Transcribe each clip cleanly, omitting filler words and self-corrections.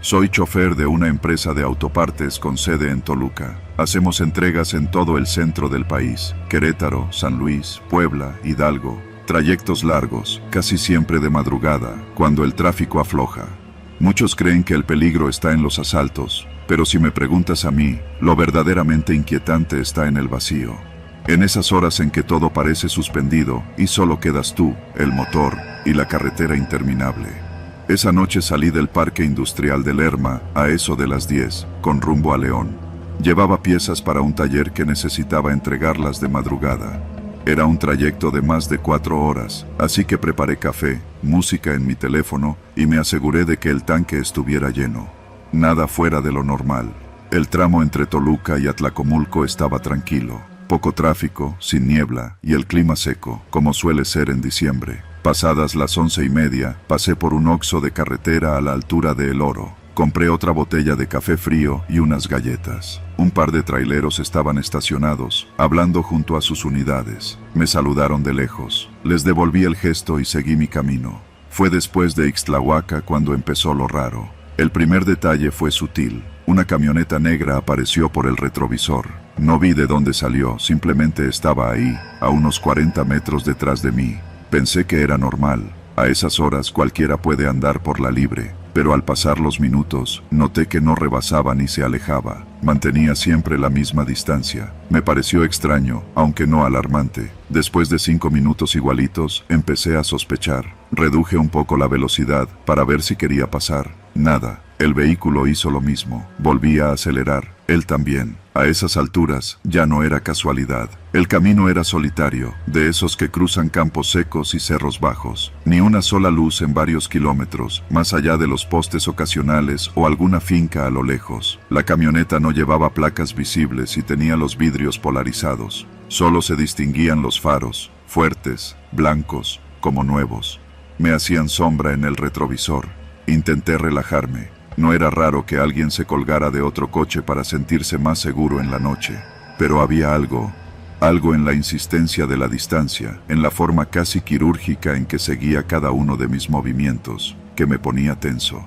Soy chofer de una empresa de autopartes con sede en Toluca. Hacemos entregas en todo el centro del país: Querétaro, San Luis, Puebla, Hidalgo. Trayectos largos, casi siempre de madrugada, cuando el tráfico afloja. Muchos creen que el peligro está en los asaltos, pero si me preguntas a mí, lo verdaderamente inquietante está en el vacío. En esas horas en que todo parece suspendido y solo quedas tú, el motor y la carretera interminable. Esa noche salí del Parque Industrial de Lerma a eso de las 10, con rumbo a León. Llevaba piezas para un taller que necesitaba entregarlas de madrugada. Era un trayecto de más de 4 horas, así que preparé café, música en mi teléfono y me aseguré de que el tanque estuviera lleno. Nada fuera de lo normal. El tramo entre Toluca y Atlacomulco estaba tranquilo. Poco tráfico, sin niebla y el clima seco, como suele ser en diciembre. Pasadas las 11:30, pasé por un Oxxo de carretera a la altura de El Oro. Compré otra botella de café frío y unas galletas. Un par de traileros estaban estacionados, hablando junto a sus unidades. Me saludaron de lejos. Les devolví el gesto y seguí mi camino. Fue después de Ixtlahuaca cuando empezó lo raro. El primer detalle fue sutil. Una camioneta negra apareció por el retrovisor. No vi de dónde salió, simplemente estaba ahí, a unos 40 metros detrás de mí. Pensé que era normal. A esas horas cualquiera puede andar por la libre, pero al pasar los minutos, noté que no rebasaba ni se alejaba. Mantenía siempre la misma distancia. Me pareció extraño, aunque no alarmante. Después de 5 minutos igualitos, empecé a sospechar. Reduje un poco la velocidad para ver si quería pasar. Nada. El vehículo hizo lo mismo. Volví a acelerar. Él también. A esas alturas, ya no era casualidad. El camino era solitario, de esos que cruzan campos secos y cerros bajos. Ni una sola luz en varios kilómetros, más allá de los postes ocasionales o alguna finca a lo lejos. La camioneta no llevaba placas visibles y tenía los vidrios polarizados. Solo se distinguían los faros, fuertes, blancos, como nuevos. Me hacían sombra en el retrovisor. Intenté relajarme. No era raro que alguien se colgara de otro coche para sentirse más seguro en la noche. Pero había algo en la insistencia de la distancia, en la forma casi quirúrgica en que seguía cada uno de mis movimientos, que me ponía tenso.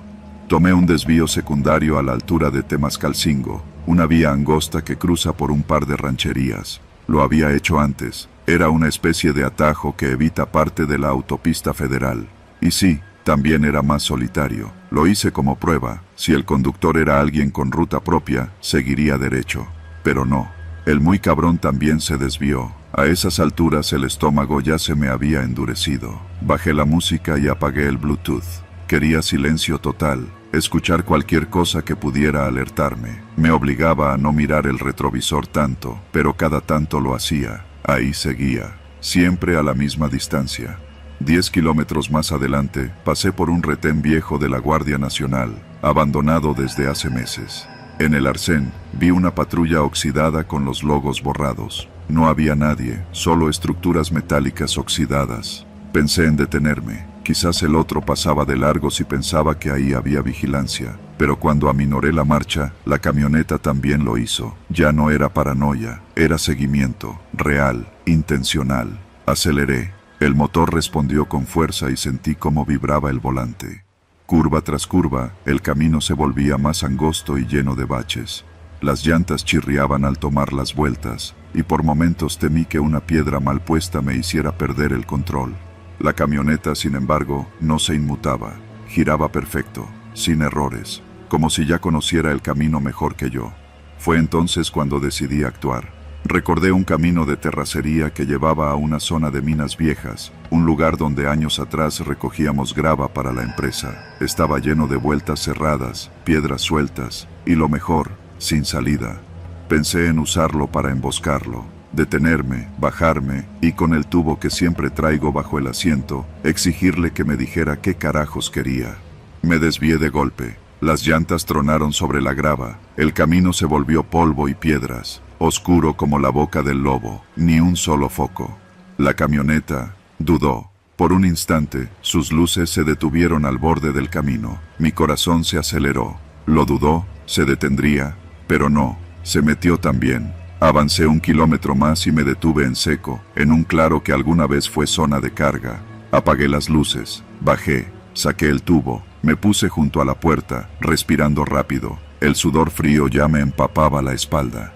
Tomé un desvío secundario a la altura de Temascalcingo, una vía angosta que cruza por un par de rancherías. Lo había hecho antes. Era una especie de atajo que evita parte de la autopista federal. Y sí, también era más solitario. Lo hice como prueba. Si el conductor era alguien con ruta propia, seguiría derecho. Pero no. El muy cabrón también se desvió. A esas alturas el estómago ya se me había endurecido. Bajé la música y apagué el Bluetooth. Quería silencio total. Escuchar cualquier cosa que pudiera alertarme. Me obligaba a no mirar el retrovisor tanto, pero cada tanto lo hacía. Ahí seguía. Siempre a la misma distancia. 10 kilómetros más adelante, pasé por un retén viejo de la Guardia Nacional, abandonado desde hace meses. En el arcén, vi una patrulla oxidada con los logos borrados. No había nadie, solo estructuras metálicas oxidadas. Pensé en detenerme. Quizás el otro pasaba de largo si pensaba que ahí había vigilancia. Pero cuando aminoré la marcha, la camioneta también lo hizo. Ya no era paranoia, era seguimiento, real, intencional. Aceleré. El motor respondió con fuerza y sentí cómo vibraba el volante. Curva tras curva, el camino se volvía más angosto y lleno de baches. Las llantas chirriaban al tomar las vueltas, y por momentos temí que una piedra mal puesta me hiciera perder el control. La camioneta, sin embargo, no se inmutaba. Giraba perfecto, sin errores, como si ya conociera el camino mejor que yo. Fue entonces cuando decidí actuar. Recordé un camino de terracería que llevaba a una zona de minas viejas, un lugar donde años atrás recogíamos grava para la empresa. Estaba lleno de vueltas cerradas, piedras sueltas, y lo mejor, sin salida. Pensé en usarlo para emboscarlo, detenerme, bajarme, y con el tubo que siempre traigo bajo el asiento, exigirle que me dijera qué carajos quería. Me desvié de golpe. Las llantas tronaron sobre la grava, el camino se volvió polvo y piedras, oscuro como la boca del lobo, ni un solo foco. La camioneta dudó. Por un instante, sus luces se detuvieron al borde del camino. Mi corazón se aceleró. Lo dudó, se detendría, pero no, se metió también. Avancé 1 kilómetro más y me detuve en seco, en un claro que alguna vez fue zona de carga. Apagué las luces, bajé, saqué el tubo, Me puse junto a la puerta, respirando rápido. El sudor frío ya me empapaba la espalda.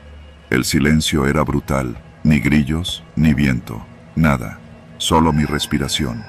El silencio era brutal. Ni grillos, ni viento. Nada. Solo mi respiración.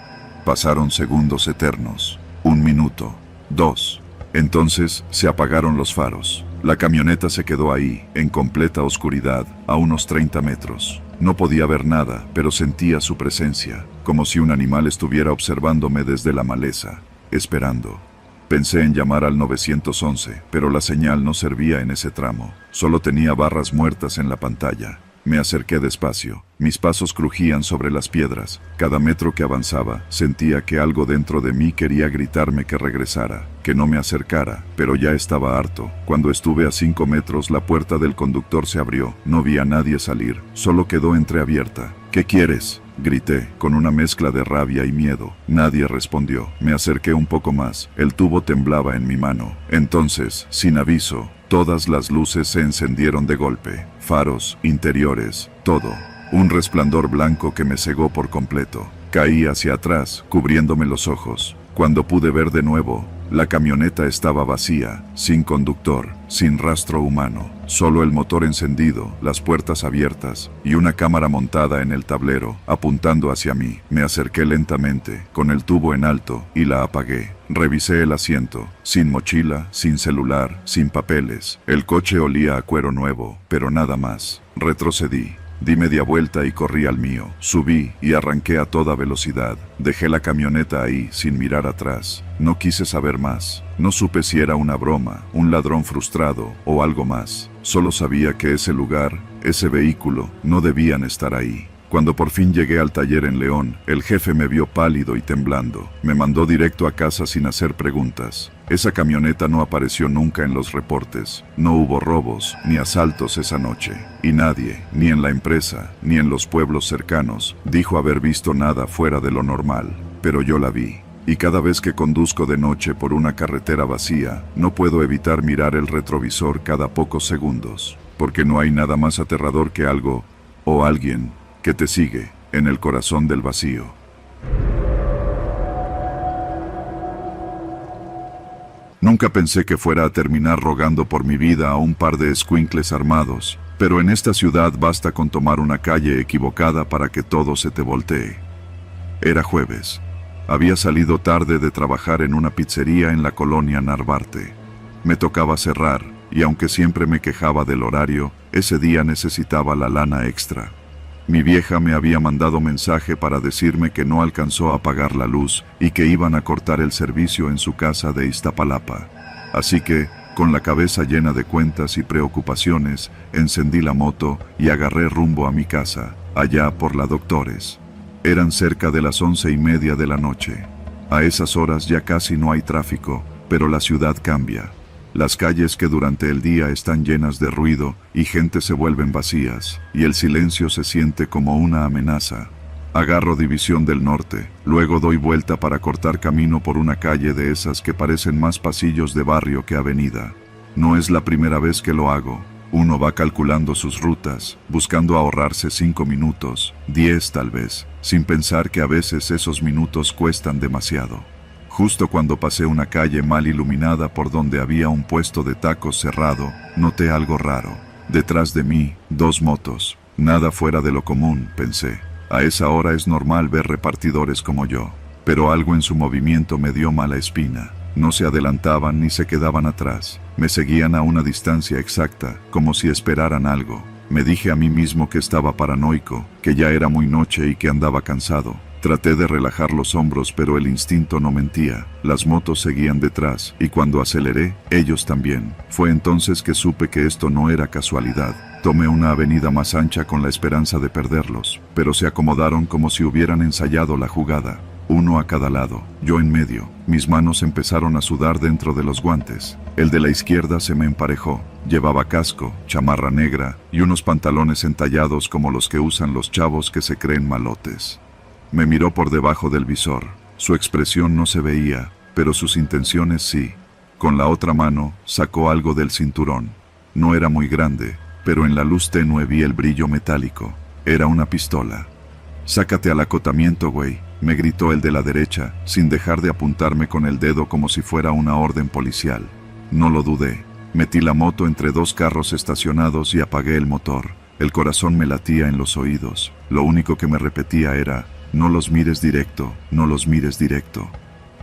Pasaron segundos eternos. 1 minuto. 2. Entonces se apagaron los faros. La camioneta se quedó ahí, en completa oscuridad, a unos 30 metros. No podía ver nada, pero sentía su presencia, como si un animal estuviera observándome desde la maleza, esperando. Pensé en llamar al 911, pero la señal no servía en ese tramo. Solo tenía barras muertas en la pantalla. Me acerqué despacio. Mis pasos crujían sobre las piedras. Cada metro que avanzaba, sentía que algo dentro de mí quería gritarme que regresara, que no me acercara, pero ya estaba harto. Cuando estuve a 5 metros, la puerta del conductor se abrió. No vi a nadie salir, solo quedó entreabierta. ¿Qué quieres?, grité, con una mezcla de rabia y miedo. Nadie respondió. Me acerqué un poco más. El tubo temblaba en mi mano. Entonces, sin aviso, todas las luces se encendieron de golpe. Faros, interiores, todo. Un resplandor blanco que me cegó por completo. Caí hacia atrás, cubriéndome los ojos. Cuando pude ver de nuevo, la camioneta estaba vacía, sin conductor, sin rastro humano. Solo el motor encendido, las puertas abiertas y una cámara montada en el tablero, apuntando hacia mí. Me acerqué lentamente, con el tubo en alto, y la apagué. Revisé el asiento, sin mochila, sin celular, sin papeles. El coche olía a cuero nuevo, pero nada más. Retrocedí. Di media vuelta y corrí al mío. Subí y arranqué a toda velocidad. Dejé la camioneta ahí, sin mirar atrás. No quise saber más. No supe si era una broma, un ladrón frustrado o algo más. Solo sabía que ese lugar, ese vehículo, no debían estar ahí. Cuando por fin llegué al taller en León, el jefe me vio pálido y temblando. Me mandó directo a casa sin hacer preguntas. Esa camioneta no apareció nunca en los reportes. No hubo robos ni asaltos esa noche. Y nadie, ni en la empresa, ni en los pueblos cercanos, dijo haber visto nada fuera de lo normal. Pero yo la vi. Y cada vez que conduzco de noche por una carretera vacía, no puedo evitar mirar el retrovisor cada pocos segundos. Porque no hay nada más aterrador que algo, o alguien, que te sigue, en el corazón del vacío. Nunca pensé que fuera a terminar rogando por mi vida a un par de escuincles armados, pero en esta ciudad basta con tomar una calle equivocada para que todo se te voltee. Era jueves. Había salido tarde de trabajar en una pizzería en la colonia Narvarte. Me tocaba cerrar, y aunque siempre me quejaba del horario, ese día necesitaba la lana extra. Mi vieja me había mandado mensaje para decirme que no alcanzó a pagar la luz y que iban a cortar el servicio en su casa de Iztapalapa. Así que, con la cabeza llena de cuentas y preocupaciones, encendí la moto y agarré rumbo a mi casa, allá por la Doctores. Eran cerca de las 11:30 de la noche. A esas horas ya casi no hay tráfico, pero la ciudad cambia. Las calles que durante el día están llenas de ruido y gente se vuelven vacías, y el silencio se siente como una amenaza. Agarro División del Norte, luego doy vuelta para cortar camino por una calle de esas que parecen más pasillos de barrio que avenida. No es la primera vez que lo hago. Uno va calculando sus rutas, buscando ahorrarse 5 minutos, 10 tal vez, sin pensar que a veces esos minutos cuestan demasiado. Justo cuando pasé una calle mal iluminada por donde había un puesto de tacos cerrado, noté algo raro. Detrás de mí, 2 motos. Nada fuera de lo común, pensé. A esa hora es normal ver repartidores como yo. Pero algo en su movimiento me dio mala espina. No se adelantaban ni se quedaban atrás. Me seguían a una distancia exacta, como si esperaran algo. Me dije a mí mismo que estaba paranoico, que ya era muy noche y que andaba cansado. Traté de relajar los hombros, pero el instinto no mentía. Las motos seguían detrás, y cuando aceleré, ellos también. Fue entonces que supe que esto no era casualidad. Tomé una avenida más ancha con la esperanza de perderlos, pero se acomodaron como si hubieran ensayado la jugada. Uno a cada lado, yo en medio. Mis manos empezaron a sudar dentro de los guantes. El de la izquierda se me emparejó. Llevaba casco, chamarra negra y unos pantalones entallados como los que usan los chavos que se creen malotes. Me miró por debajo del visor. Su expresión no se veía, pero sus intenciones sí. Con la otra mano, sacó algo del cinturón. No era muy grande, pero en la luz tenue vi el brillo metálico. Era una pistola. «Sácate al acotamiento, güey», me gritó el de la derecha, sin dejar de apuntarme con el dedo como si fuera una orden policial. No lo dudé. Metí la moto entre dos carros estacionados y apagué el motor. El corazón me latía en los oídos. Lo único que me repetía era: no los mires directo, no los mires directo.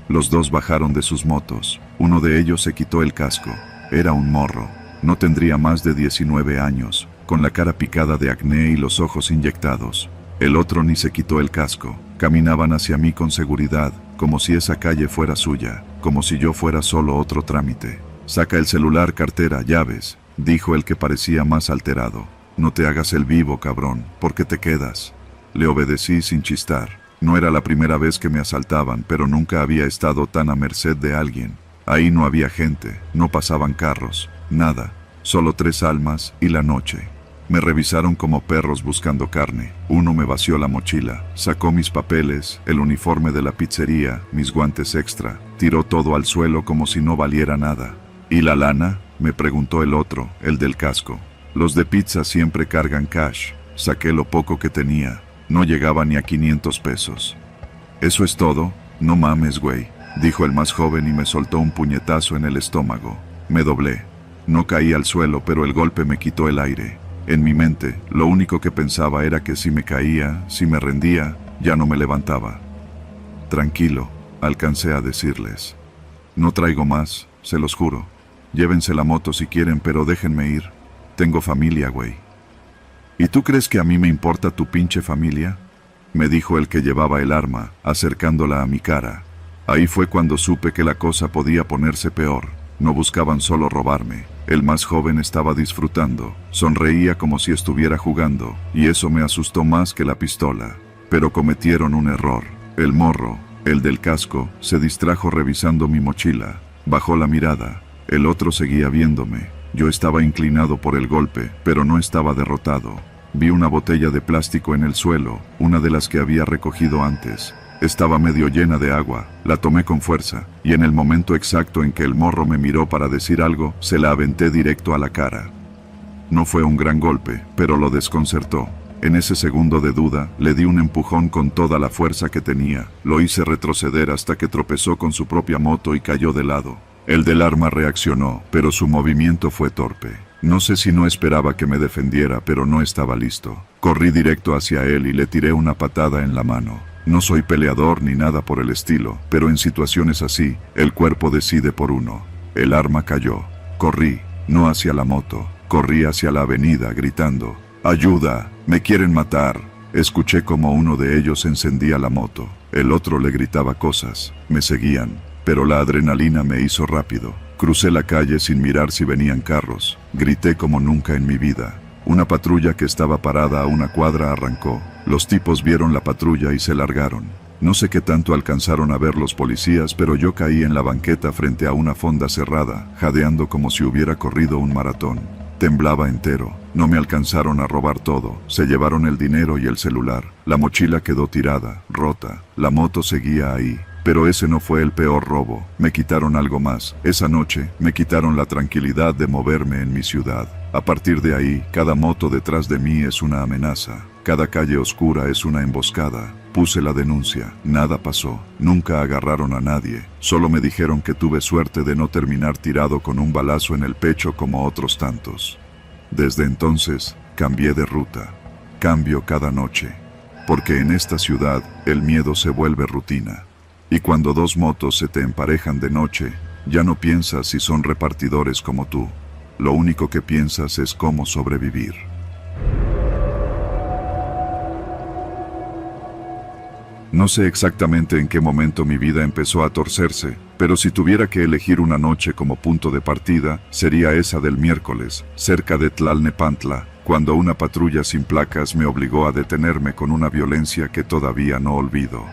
Los dos bajaron de sus motos. Uno de ellos se quitó el casco. Era un morro. No tendría más de 19 años, con la cara picada de acné y los ojos inyectados. El otro ni se quitó el casco. Caminaban hacia mí con seguridad, como si esa calle fuera suya, como si yo fuera solo otro trámite. «Saca el celular, cartera, llaves», dijo el que parecía más alterado. «No te hagas el vivo, cabrón, porque te quedas». Le obedecí sin chistar. No era la primera vez que me asaltaban, pero nunca había estado tan a merced de alguien. Ahí no había gente, no pasaban carros, nada, solo 3 almas y la noche. Me revisaron como perros buscando carne. Uno me vació la mochila, sacó mis papeles, el uniforme de la pizzería, mis guantes extra, tiró todo al suelo como si no valiera nada. ¿Y la lana?, me preguntó el otro, el del casco. Los de pizza siempre cargan cash. Saqué lo poco que tenía. No llegaba ni a 500 pesos. «¿Eso es todo? No mames, güey», dijo el más joven y me soltó un puñetazo en el estómago. Me doblé. No caí al suelo, pero el golpe me quitó el aire. En mi mente, lo único que pensaba era que si me caía, si me rendía, ya no me levantaba. «Tranquilo», alcancé a decirles. «No traigo más, se los juro. Llévense la moto si quieren, pero déjenme ir. Tengo familia, güey». «¿Y tú crees que a mí me importa tu pinche familia?», me dijo el que llevaba el arma, acercándola a mi cara. Ahí fue cuando supe que la cosa podía ponerse peor. No buscaban solo robarme. El más joven estaba disfrutando. Sonreía como si estuviera jugando, y eso me asustó más que la pistola. Pero cometieron un error. El morro, el del casco, se distrajo revisando mi mochila. Bajó la mirada. El otro seguía viéndome. Yo estaba inclinado por el golpe, pero no estaba derrotado. Vi una botella de plástico en el suelo, una de las que había recogido antes. Estaba medio llena de agua. La tomé con fuerza, y en el momento exacto en que el morro me miró para decir algo, se la aventé directo a la cara. No fue un gran golpe, pero lo desconcertó. En ese segundo de duda, le di un empujón con toda la fuerza que tenía. Lo hice retroceder hasta que tropezó con su propia moto y cayó de lado. El del arma reaccionó, pero su movimiento fue torpe. No sé si no esperaba que me defendiera, pero no estaba listo. Corrí directo hacia él y le tiré una patada en la mano. No soy peleador ni nada por el estilo, pero en situaciones así, el cuerpo decide por uno. El arma cayó. Corrí, no hacia la moto, corrí hacia la avenida gritando: «¡Ayuda! ¡Me quieren matar!». Escuché como uno de ellos encendía la moto. El otro le gritaba cosas. Me seguían. Pero la adrenalina me hizo rápido. Crucé la calle sin mirar si venían carros. Grité como nunca en mi vida. Una patrulla que estaba parada a una cuadra arrancó. Los tipos vieron la patrulla y se largaron. No sé qué tanto alcanzaron a ver los policías, pero yo caí en la banqueta frente a una fonda cerrada, jadeando como si hubiera corrido un maratón. Temblaba entero. No me alcanzaron a robar todo. Se llevaron el dinero y el celular. La mochila quedó tirada, rota. La moto seguía ahí. Pero ese no fue el peor robo. Me quitaron algo más. Esa noche, me quitaron la tranquilidad de moverme en mi ciudad. A partir de ahí, cada moto detrás de mí es una amenaza. Cada calle oscura es una emboscada. Puse la denuncia. Nada pasó. Nunca agarraron a nadie. Solo me dijeron que tuve suerte de no terminar tirado con un balazo en el pecho como otros tantos. Desde entonces, cambié de ruta. Cambio cada noche. Porque en esta ciudad, el miedo se vuelve rutina. Y cuando 2 motos se te emparejan de noche, ya no piensas si son repartidores como tú. Lo único que piensas es cómo sobrevivir. No sé exactamente en qué momento mi vida empezó a torcerse, pero si tuviera que elegir una noche como punto de partida, sería esa del miércoles, cerca de Tlalnepantla, cuando una patrulla sin placas me obligó a detenerme con una violencia que todavía no olvido.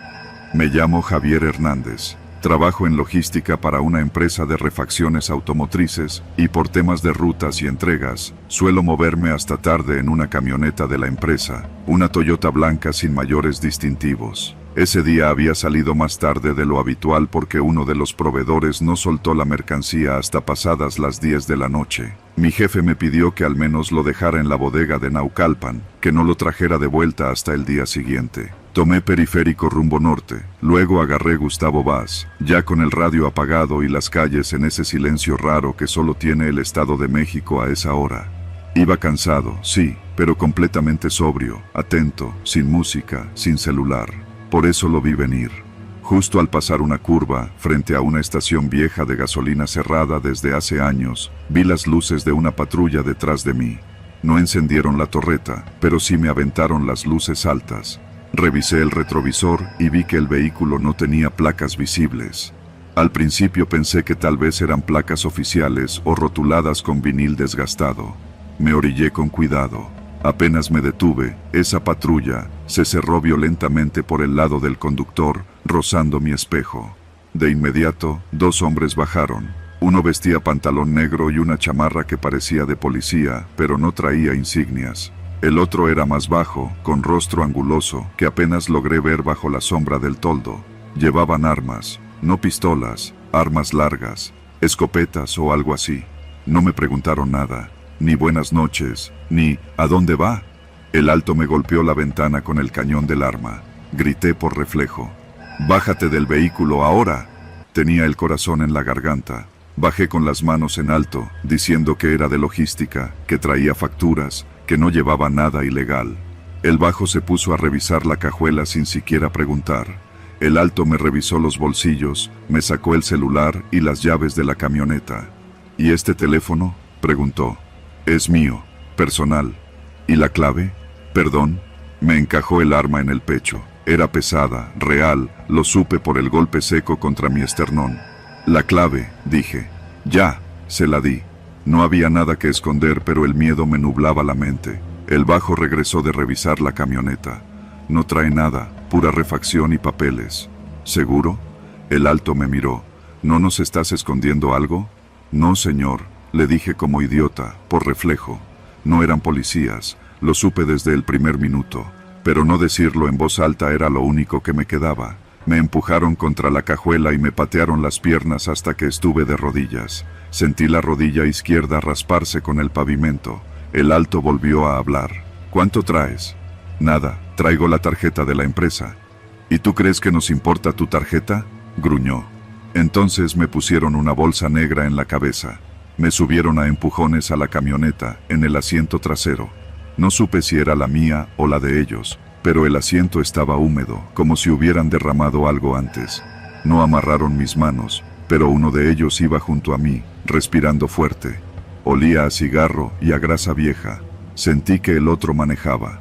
Me llamo Javier Hernández. Trabajo en logística para una empresa de refacciones automotrices y por temas de rutas y entregas, suelo moverme hasta tarde en una camioneta de la empresa, una Toyota blanca sin mayores distintivos. Ese día había salido más tarde de lo habitual porque uno de los proveedores no soltó la mercancía hasta pasadas las 10 de la noche. Mi jefe me pidió que al menos lo dejara en la bodega de Naucalpan, que no lo trajera de vuelta hasta el día siguiente. Tomé periférico rumbo norte, luego agarré Gustavo Vaz, ya con el radio apagado y las calles en ese silencio raro que solo tiene el Estado de México a esa hora. Iba cansado, sí, pero completamente sobrio, atento, sin música, sin celular. Por eso lo vi venir. Justo al pasar una curva, frente a una estación vieja de gasolina cerrada desde hace años, vi las luces de una patrulla detrás de mí. No encendieron la torreta, pero sí me aventaron las luces altas. Revisé el retrovisor y vi que el vehículo no tenía placas visibles. Al principio pensé que tal vez eran placas oficiales o rotuladas con vinil desgastado. Me orillé con cuidado. Apenas me detuve, esa patrulla se cerró violentamente por el lado del conductor, rozando mi espejo. De inmediato, dos hombres bajaron. Uno vestía pantalón negro y una chamarra que parecía de policía, pero no traía insignias. El otro era más bajo, con rostro anguloso, que apenas logré ver bajo la sombra del toldo. Llevaban armas, no pistolas, armas largas, escopetas o algo así. No me preguntaron nada, ni buenas noches, ni ¿a dónde va? El alto me golpeó la ventana con el cañón del arma. Grité por reflejo. «¡Bájate del vehículo ahora!». Tenía el corazón en la garganta. Bajé con las manos en alto, diciendo que era de logística, que traía facturas, que no llevaba nada ilegal. El bajo se puso a revisar la cajuela sin siquiera preguntar. El alto me revisó los bolsillos, me sacó el celular y las llaves de la camioneta. «¿Y este teléfono?», preguntó. «Es mío, personal». «¿Y la clave?». «Perdón». Me encajó el arma en el pecho. Era pesada, real, lo supe por el golpe seco contra mi esternón. «La clave», dije. «Ya», se la di. No había nada que esconder, pero el miedo me nublaba la mente. El bajo regresó de revisar la camioneta. «No trae nada, pura refacción y papeles». «¿Seguro?». El alto me miró. «¿No nos estás escondiendo algo?». «No, señor», le dije como idiota, por reflejo. No eran policías, lo supe desde el primer minuto, pero no decirlo en voz alta era lo único que me quedaba. Me empujaron contra la cajuela y me patearon las piernas hasta que estuve de rodillas. Sentí la rodilla izquierda rasparse con el pavimento. El alto volvió a hablar. «¿Cuánto traes?». «Nada, traigo la tarjeta de la empresa». «¿Y tú crees que nos importa tu tarjeta?», gruñó. Entonces me pusieron una bolsa negra en la cabeza. Me subieron a empujones a la camioneta, en el asiento trasero. No supe si era la mía o la de ellos, pero el asiento estaba húmedo, como si hubieran derramado algo antes. No amarraron mis manos, pero uno de ellos iba junto a mí, respirando fuerte. Olía a cigarro y a grasa vieja. Sentí que el otro manejaba.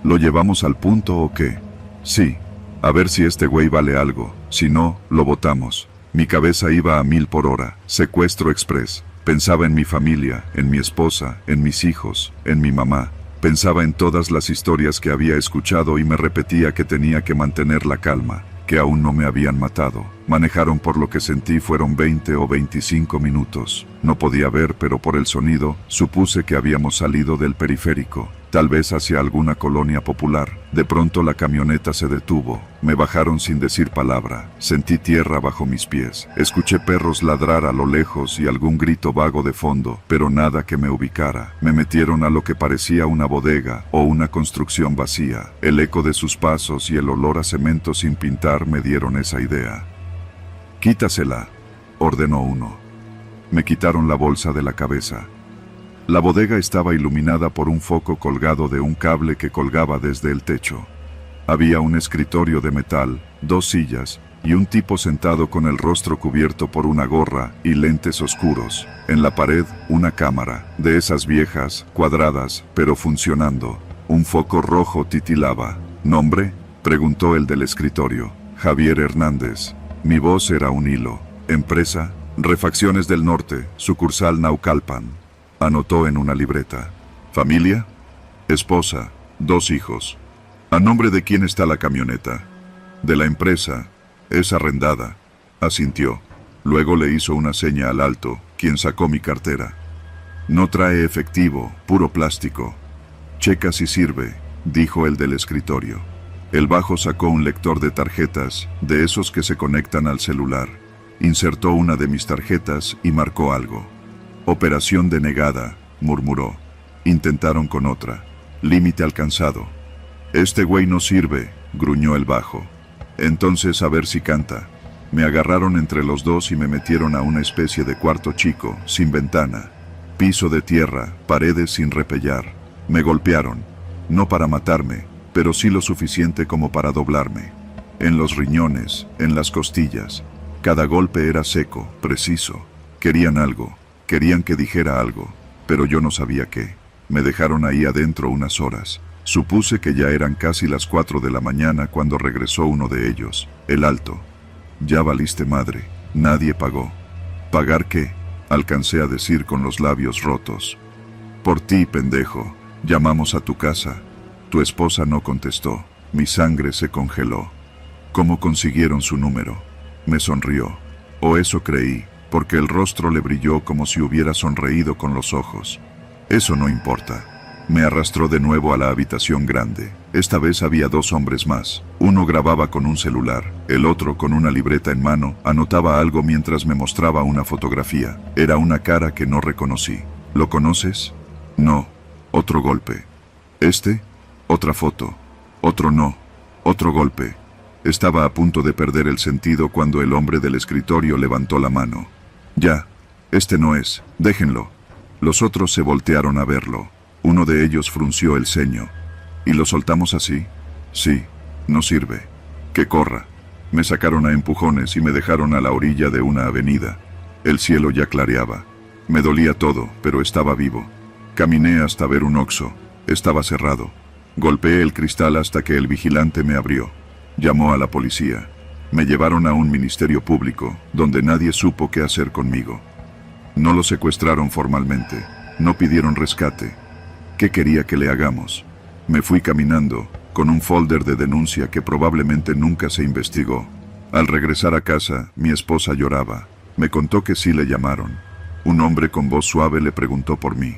«¿Lo llevamos al punto o qué?». «Sí. A ver si este güey vale algo, si no, lo botamos». Mi cabeza iba a 1000 por hora, secuestro express. Pensaba en mi familia, en mi esposa, en mis hijos, en mi mamá. Pensaba en todas las historias que había escuchado y me repetía que tenía que mantener la calma, que aún no me habían matado. Manejaron por lo que sentí fueron 20 o 25 minutos. No podía ver, pero por el sonido, supuse que habíamos salido del periférico, tal vez hacia alguna colonia popular. De pronto la camioneta se detuvo. Me bajaron sin decir palabra. Sentí tierra bajo mis pies. Escuché perros ladrar a lo lejos y algún grito vago de fondo, pero nada que me ubicara. Me metieron a lo que parecía una bodega o una construcción vacía. El eco de sus pasos y el olor a cemento sin pintar me dieron esa idea. «Quítasela», ordenó uno. Me quitaron la bolsa de la cabeza. La bodega estaba iluminada por un foco colgado de un cable que colgaba desde el techo. Había un escritorio de metal, 2 sillas, y un tipo sentado con el rostro cubierto por una gorra y lentes oscuros. En la pared, una cámara, de esas viejas, cuadradas, pero funcionando. Un foco rojo titilaba. «¿Nombre?», preguntó el del escritorio. «Javier Hernández». Mi voz era un hilo. «Empresa, Refacciones del Norte, sucursal Naucalpan», anotó en una libreta. «¿Familia?». «Esposa, 2 hijos». «¿A nombre de quién está la camioneta?». «De la empresa. Es arrendada», asintió. Luego le hizo una seña al alto, quien sacó mi cartera. «No trae efectivo, puro plástico». «Checa si sirve», dijo el del escritorio. El bajo sacó un lector de tarjetas, de esos que se conectan al celular. Insertó una de mis tarjetas y marcó algo. «Operación denegada», murmuró. Intentaron con otra. «Límite alcanzado». «Este güey no sirve», gruñó el bajo. Entonces a ver si canta. Me agarraron entre los dos y me metieron a una especie de cuarto chico, sin ventana. Piso de tierra, paredes sin repellar. Me golpearon. No para matarme, pero sí lo suficiente como para doblarme. En los riñones, en las costillas. Cada golpe era seco, preciso. Querían algo, querían que dijera algo, pero yo no sabía qué. Me dejaron ahí adentro unas horas. Supuse que ya eran casi las 4 de la mañana cuando regresó uno de ellos, el alto. Ya valiste madre, nadie pagó. ¿Pagar qué? Alcancé a decir con los labios rotos. Por ti, pendejo, llamamos a tu casa. Tu esposa no contestó, mi sangre se congeló. ¿Cómo consiguieron su número? Me sonrió. O eso creí, porque el rostro le brilló como si hubiera sonreído con los ojos. Eso no importa. Me arrastró de nuevo a la habitación grande. Esta vez había 2 hombres más. Uno grababa con un celular, el otro con una libreta en mano, anotaba algo mientras me mostraba una fotografía. Era una cara que no reconocí. ¿Lo conoces? No. Otro golpe. ¿Este? Otra foto. Otro no. Otro golpe. Estaba a punto de perder el sentido cuando el hombre del escritorio levantó la mano. Ya. Este no es. Déjenlo. Los otros se voltearon a verlo. Uno de ellos frunció el ceño. ¿Y lo soltamos así? Sí, no sirve. Que corra. Me sacaron a empujones y me dejaron a la orilla de una avenida. El cielo ya clareaba. Me dolía todo, pero estaba vivo. Caminé hasta ver un Oxxo. Estaba cerrado. Golpeé el cristal hasta que el vigilante me abrió. Llamó a la policía. Me llevaron a un ministerio público, donde nadie supo qué hacer conmigo. No lo secuestraron formalmente. No pidieron rescate. ¿Qué quería que le hagamos? Me fui caminando, con un folder de denuncia que probablemente nunca se investigó. Al regresar a casa, mi esposa lloraba. Me contó que sí le llamaron. Un hombre con voz suave le preguntó por mí,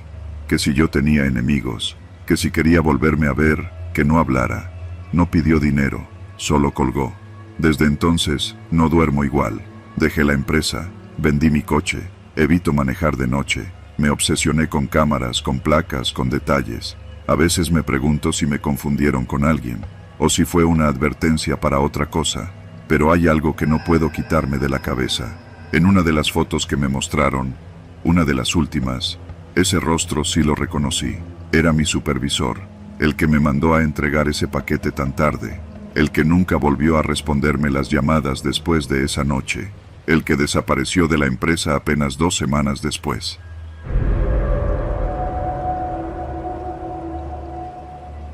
que si yo tenía enemigos, que si quería volverme a ver, que no hablara. No pidió dinero, solo colgó. Desde entonces, no duermo igual. Dejé la empresa, vendí mi coche, evito manejar de noche. Me obsesioné con cámaras, con placas, con detalles. A veces me pregunto si me confundieron con alguien, o si fue una advertencia para otra cosa. Pero hay algo que no puedo quitarme de la cabeza. En una de las fotos que me mostraron, una de las últimas, ese rostro sí lo reconocí. Era mi supervisor, el que me mandó a entregar ese paquete tan tarde, el que nunca volvió a responderme las llamadas después de esa noche, el que desapareció de la empresa apenas 2 semanas después.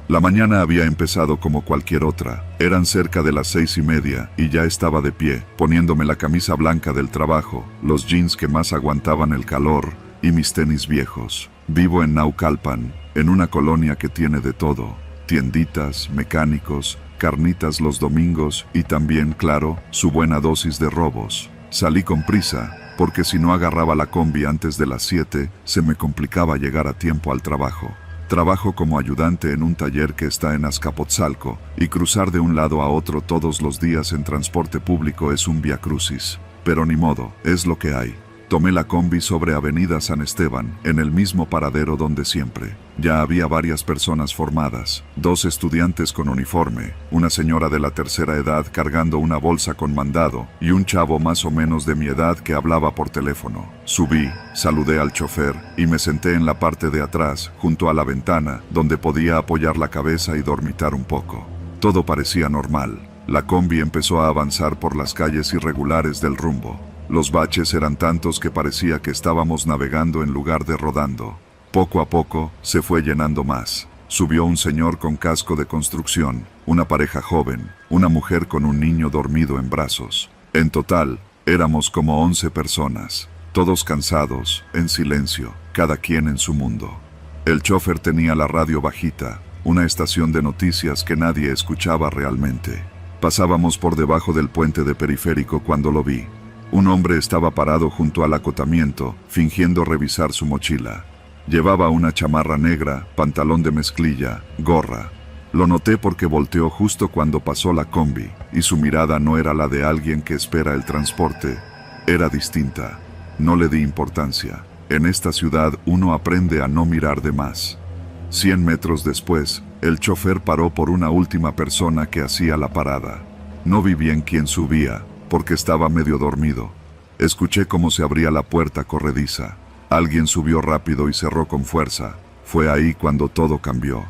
La mañana había empezado como cualquier otra. Eran cerca de las 6:30 y ya estaba de pie, poniéndome la camisa blanca del trabajo, los jeans que más aguantaban el calor y mis tenis viejos. Vivo en Naucalpan, en una colonia que tiene de todo. Tienditas, mecánicos, carnitas los domingos y también, claro, su buena dosis de robos. Salí con prisa, porque si no agarraba la combi antes de las 7, se me complicaba llegar a tiempo al trabajo. Trabajo como ayudante en un taller que está en Azcapotzalco, y cruzar de un lado a otro todos los días en transporte público es un viacrucis. Pero ni modo, es lo que hay. Tomé la combi sobre Avenida San Esteban, en el mismo paradero donde siempre. Ya había varias personas formadas, 2 estudiantes con uniforme, una señora de la tercera edad cargando una bolsa con mandado, y un chavo más o menos de mi edad que hablaba por teléfono. Subí, saludé al chofer, y me senté en la parte de atrás, junto a la ventana, donde podía apoyar la cabeza y dormitar un poco. Todo parecía normal. La combi empezó a avanzar por las calles irregulares del rumbo. Los baches eran tantos que parecía que estábamos navegando en lugar de rodando. Poco a poco, se fue llenando más. Subió un señor con casco de construcción, una pareja joven, una mujer con un niño dormido en brazos. En total, éramos como 11 personas, todos cansados, en silencio, cada quien en su mundo. El chofer tenía la radio bajita, una estación de noticias que nadie escuchaba realmente. Pasábamos por debajo del puente de Periférico cuando lo vi. Un hombre estaba parado junto al acotamiento, fingiendo revisar su mochila. Llevaba una chamarra negra, pantalón de mezclilla, gorra. Lo noté porque volteó justo cuando pasó la combi, y su mirada no era la de alguien que espera el transporte. Era distinta. No le di importancia. En esta ciudad uno aprende a no mirar de más. 100 metros después, el chofer paró por una última persona que hacía la parada. No vi bien quién subía, porque estaba medio dormido. Escuché cómo se abría la puerta corrediza. Alguien subió rápido y cerró con fuerza. Fue ahí cuando todo cambió.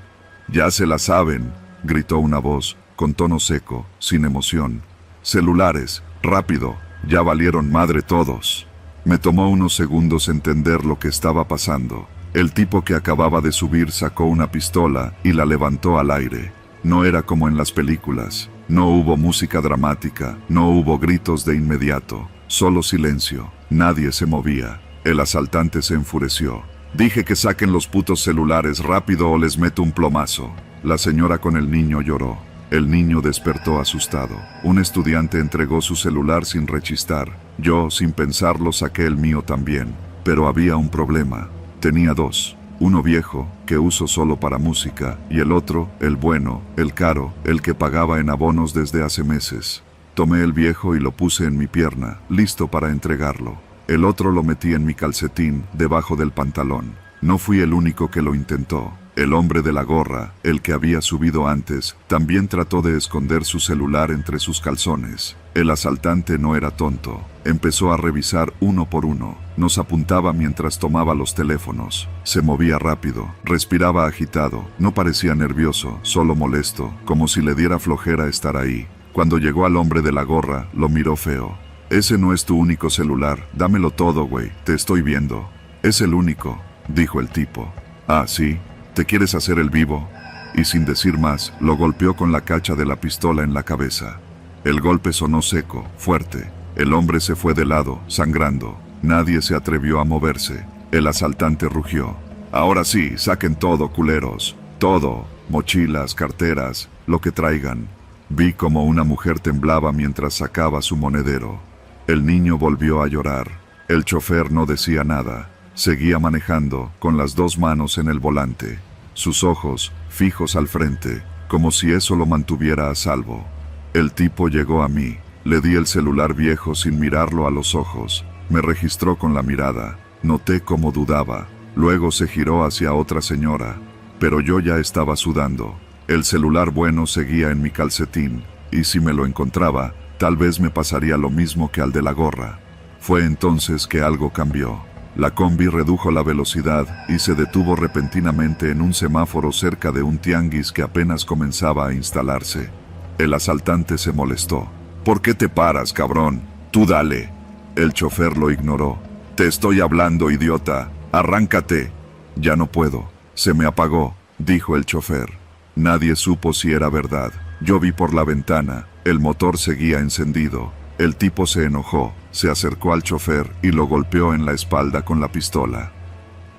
«Ya se la saben», gritó una voz, con tono seco, sin emoción. «Celulares, rápido, ya valieron madre todos». Me tomó unos segundos entender lo que estaba pasando. El tipo que acababa de subir sacó una pistola y la levantó al aire. No era como en las películas. No hubo música dramática, no hubo gritos de inmediato, solo silencio. Nadie se movía. El asaltante se enfureció. «Dije que saquen los putos celulares rápido o les meto un plomazo». La señora con el niño lloró. El niño despertó asustado. Un estudiante entregó su celular sin rechistar. Yo, sin pensarlo, saqué el mío también. Pero había un problema. Tenía dos. Uno viejo, que uso solo para música, y el otro, el bueno, el caro, el que pagaba en abonos desde hace meses. Tomé el viejo y lo puse en mi pierna, listo para entregarlo. El otro lo metí en mi calcetín, debajo del pantalón. No fui el único que lo intentó. El hombre de la gorra, el que había subido antes, también trató de esconder su celular entre sus calzones. El asaltante no era tonto. Empezó a revisar uno por uno. Nos apuntaba mientras tomaba los teléfonos. Se movía rápido, respiraba agitado. No parecía nervioso, solo molesto, como si le diera flojera estar ahí. Cuando llegó al hombre de la gorra, lo miró feo. «Ese no es tu único celular. Dámelo todo, güey. Te estoy viendo». «Es el único», dijo el tipo. «Ah, sí. ¿Te quieres hacer el vivo?» Y sin decir más, lo golpeó con la cacha de la pistola en la cabeza. El golpe sonó seco, fuerte. El hombre se fue de lado, sangrando. Nadie se atrevió a moverse. El asaltante rugió. «Ahora sí, saquen todo, culeros. Todo. Mochilas, carteras, lo que traigan». Vi como una mujer temblaba mientras sacaba su monedero. El niño volvió a llorar. El chofer no decía nada. Seguía manejando, con las dos manos en el volante. Sus ojos, fijos al frente, como si eso lo mantuviera a salvo. El tipo llegó a mí. Le di el celular viejo sin mirarlo a los ojos. Me registró con la mirada. Noté cómo dudaba. Luego se giró hacia otra señora. Pero yo ya estaba sudando. El celular bueno seguía en mi calcetín, y si me lo encontraba, tal vez me pasaría lo mismo que al de la gorra. Fue entonces que algo cambió. La combi redujo la velocidad y se detuvo repentinamente en un semáforo cerca de un tianguis que apenas comenzaba a instalarse. El asaltante se molestó. «¿Por qué te paras, cabrón? Tú dale». El chofer lo ignoró. «Te estoy hablando, idiota. Arráncate». «Ya no puedo. Se me apagó», dijo el chofer. Nadie supo si era verdad. Yo vi por la ventana. El motor seguía encendido. El tipo se enojó, se acercó al chofer y lo golpeó en la espalda con la pistola.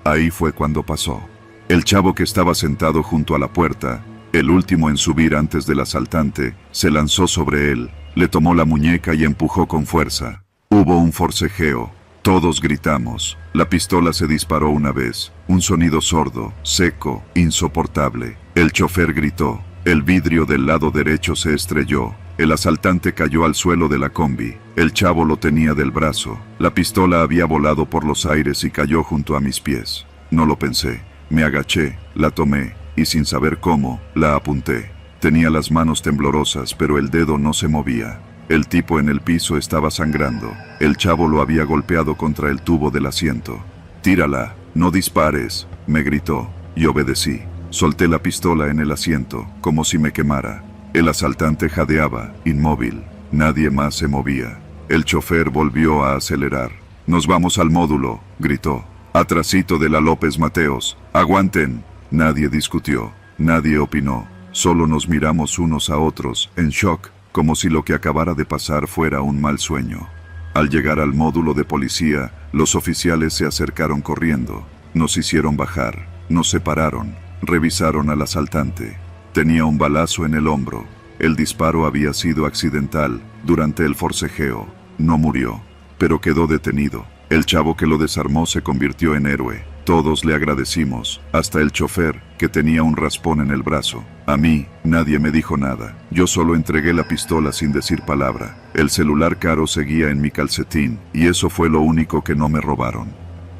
Ahí fue cuando pasó. El chavo que estaba sentado junto a la puerta, el último en subir antes del asaltante, se lanzó sobre él, le tomó la muñeca y empujó con fuerza. Hubo un forcejeo. Todos gritamos. La pistola se disparó una vez. Un sonido sordo, seco, insoportable. El chofer gritó. El vidrio del lado derecho se estrelló. El asaltante cayó al suelo de la combi. El chavo lo tenía del brazo. La pistola había volado por los aires y cayó junto a mis pies. No lo pensé. Me agaché, la tomé, y sin saber cómo, la apunté. Tenía las manos temblorosas, pero el dedo no se movía. El tipo en el piso estaba sangrando. El chavo lo había golpeado contra el tubo del asiento. «Tírala, no dispares», me gritó, y obedecí. Solté la pistola en el asiento, como si me quemara. El asaltante jadeaba, inmóvil. Nadie más se movía. El chofer volvió a acelerar. «Nos vamos al módulo», gritó. «Atrasito de la López Mateos. Aguanten». Nadie discutió. Nadie opinó. Solo nos miramos unos a otros, en shock, como si lo que acabara de pasar fuera un mal sueño. Al llegar al módulo de policía, los oficiales se acercaron corriendo. Nos hicieron bajar. Nos separaron. Revisaron al asaltante. Tenía un balazo en el hombro. El disparo había sido accidental, durante el forcejeo. No murió, pero quedó detenido. El chavo que lo desarmó se convirtió en héroe. Todos le agradecimos, hasta el chofer, que tenía un raspón en el brazo. A mí, nadie me dijo nada. Yo solo entregué la pistola sin decir palabra. El celular caro seguía en mi calcetín, y eso fue lo único que no me robaron.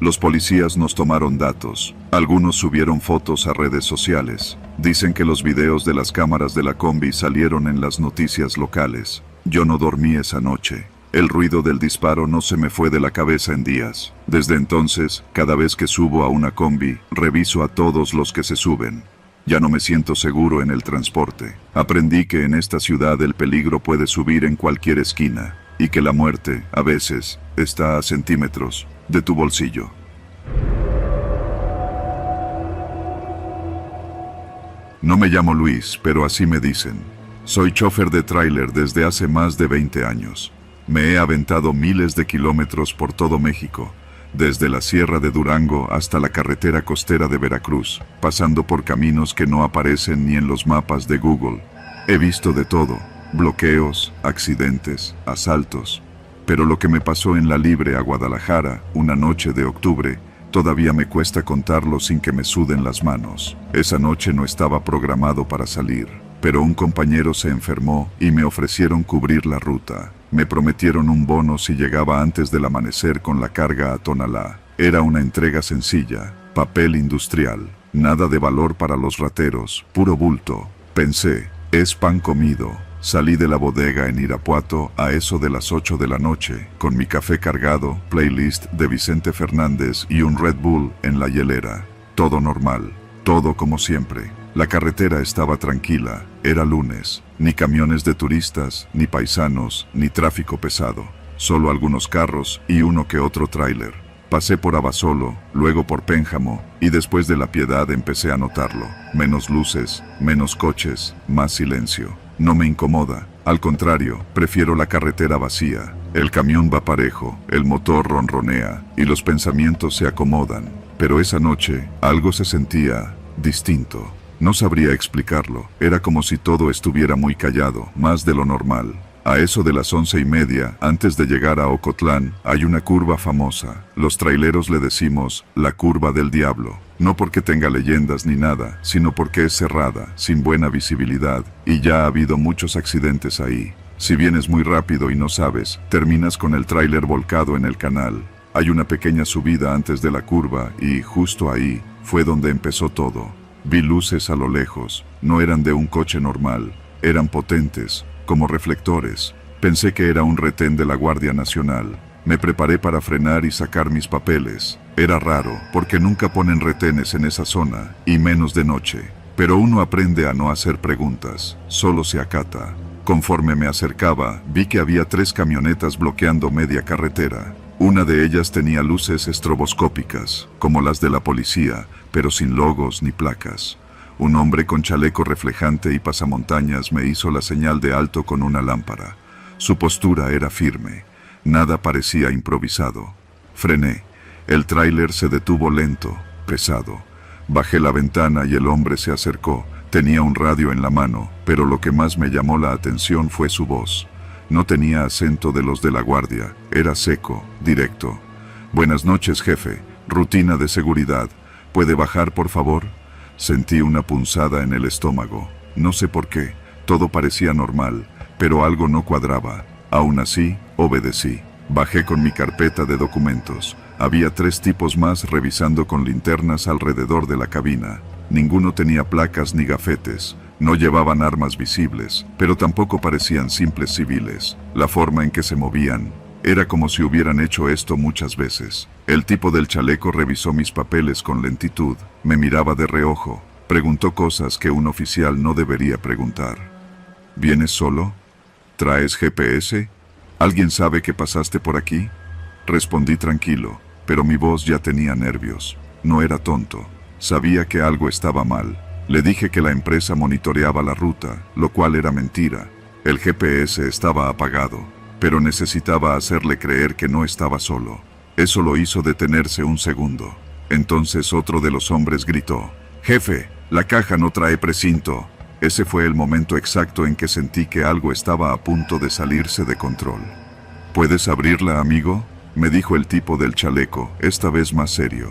Los policías nos tomaron datos. Algunos subieron fotos a redes sociales. Dicen que los videos de las cámaras de la combi salieron en las noticias locales. Yo no dormí esa noche. El ruido del disparo no se me fue de la cabeza en días. Desde entonces, cada vez que subo a una combi, reviso a todos los que se suben. Ya no me siento seguro en el transporte. Aprendí que en esta ciudad el peligro puede subir en cualquier esquina, y que la muerte, a veces, está a centímetros de tu bolsillo. No me llamo Luis, pero así me dicen. Soy chofer de tráiler desde hace más de 20 años. Me he aventado miles de kilómetros por todo México, desde la Sierra de Durango hasta la carretera costera de Veracruz, pasando por caminos que no aparecen ni en los mapas de Google. He visto de todo, bloqueos, accidentes, asaltos. Pero lo que me pasó en la Libre a Guadalajara, una noche de octubre, todavía me cuesta contarlo sin que me suden las manos. Esa noche no estaba programado para salir, pero un compañero se enfermó y me ofrecieron cubrir la ruta. Me prometieron un bono si llegaba antes del amanecer con la carga a Tonalá. Era una entrega sencilla, papel industrial, nada de valor para los rateros, puro bulto. Pensé, es pan comido. Salí de la bodega en Irapuato a eso de las 8 de la noche, con mi café cargado, playlist de Vicente Fernández y un Red Bull en la hielera. Todo normal, todo como siempre. La carretera estaba tranquila, era lunes. Ni camiones de turistas, ni paisanos, ni tráfico pesado. Solo algunos carros y uno que otro tráiler. Pasé por Abasolo, luego por Pénjamo, y después de La Piedad empecé a notarlo. Menos luces, menos coches, más silencio. No me incomoda, al contrario, prefiero la carretera vacía. El camión va parejo, el motor ronronea, y los pensamientos se acomodan. Pero esa noche, algo se sentía distinto. No sabría explicarlo, era como si todo estuviera muy callado, más de lo normal. A eso de las 11:30, antes de llegar a Ocotlán, hay una curva famosa. Los traileros le decimos, la curva del diablo. No porque tenga leyendas ni nada, sino porque es cerrada, sin buena visibilidad, y ya ha habido muchos accidentes ahí. Si vienes muy rápido y no sabes, terminas con el tráiler volcado en el canal. Hay una pequeña subida antes de la curva y, justo ahí, fue donde empezó todo. Vi luces a lo lejos, no eran de un coche normal, eran potentes, como reflectores. Pensé que era un retén de la Guardia Nacional. Me preparé para frenar y sacar mis papeles. Era raro, porque nunca ponen retenes en esa zona, y menos de noche. Pero uno aprende a no hacer preguntas, solo se acata. Conforme me acercaba, vi que había 3 camionetas bloqueando media carretera. Una de ellas tenía luces estroboscópicas, como las de la policía, pero sin logos ni placas. Un hombre con chaleco reflejante y pasamontañas me hizo la señal de alto con una lámpara. Su postura era firme, nada parecía improvisado. Frené. El tráiler se detuvo lento, pesado. Bajé la ventana y el hombre se acercó. Tenía un radio en la mano, pero lo que más me llamó la atención fue su voz. No tenía acento de los de la guardia, era seco, directo. Buenas noches, jefe. Rutina de seguridad. ¿Puede bajar, por favor? Sentí una punzada en el estómago. No sé por qué, todo parecía normal, pero algo no cuadraba. Aún así, obedecí. Bajé con mi carpeta de documentos. Había 3 tipos más revisando con linternas alrededor de la cabina. Ninguno tenía placas ni gafetes. No llevaban armas visibles, pero tampoco parecían simples civiles. La forma en que se movían era como si hubieran hecho esto muchas veces. El tipo del chaleco revisó mis papeles con lentitud, me miraba de reojo, preguntó cosas que un oficial no debería preguntar. ¿Vienes solo? ¿Traes GPS? ¿Alguien sabe que pasaste por aquí? Respondí tranquilo, pero mi voz ya tenía nervios. No era tonto, sabía que algo estaba mal. Le dije que la empresa monitoreaba la ruta, lo cual era mentira. El GPS estaba apagado, pero necesitaba hacerle creer que no estaba solo. Eso lo hizo detenerse un segundo. Entonces otro de los hombres gritó: «Jefe, la caja no trae precinto». Ese fue el momento exacto en que sentí que algo estaba a punto de salirse de control. «¿Puedes abrirla, amigo?», me dijo el tipo del chaleco, esta vez más serio.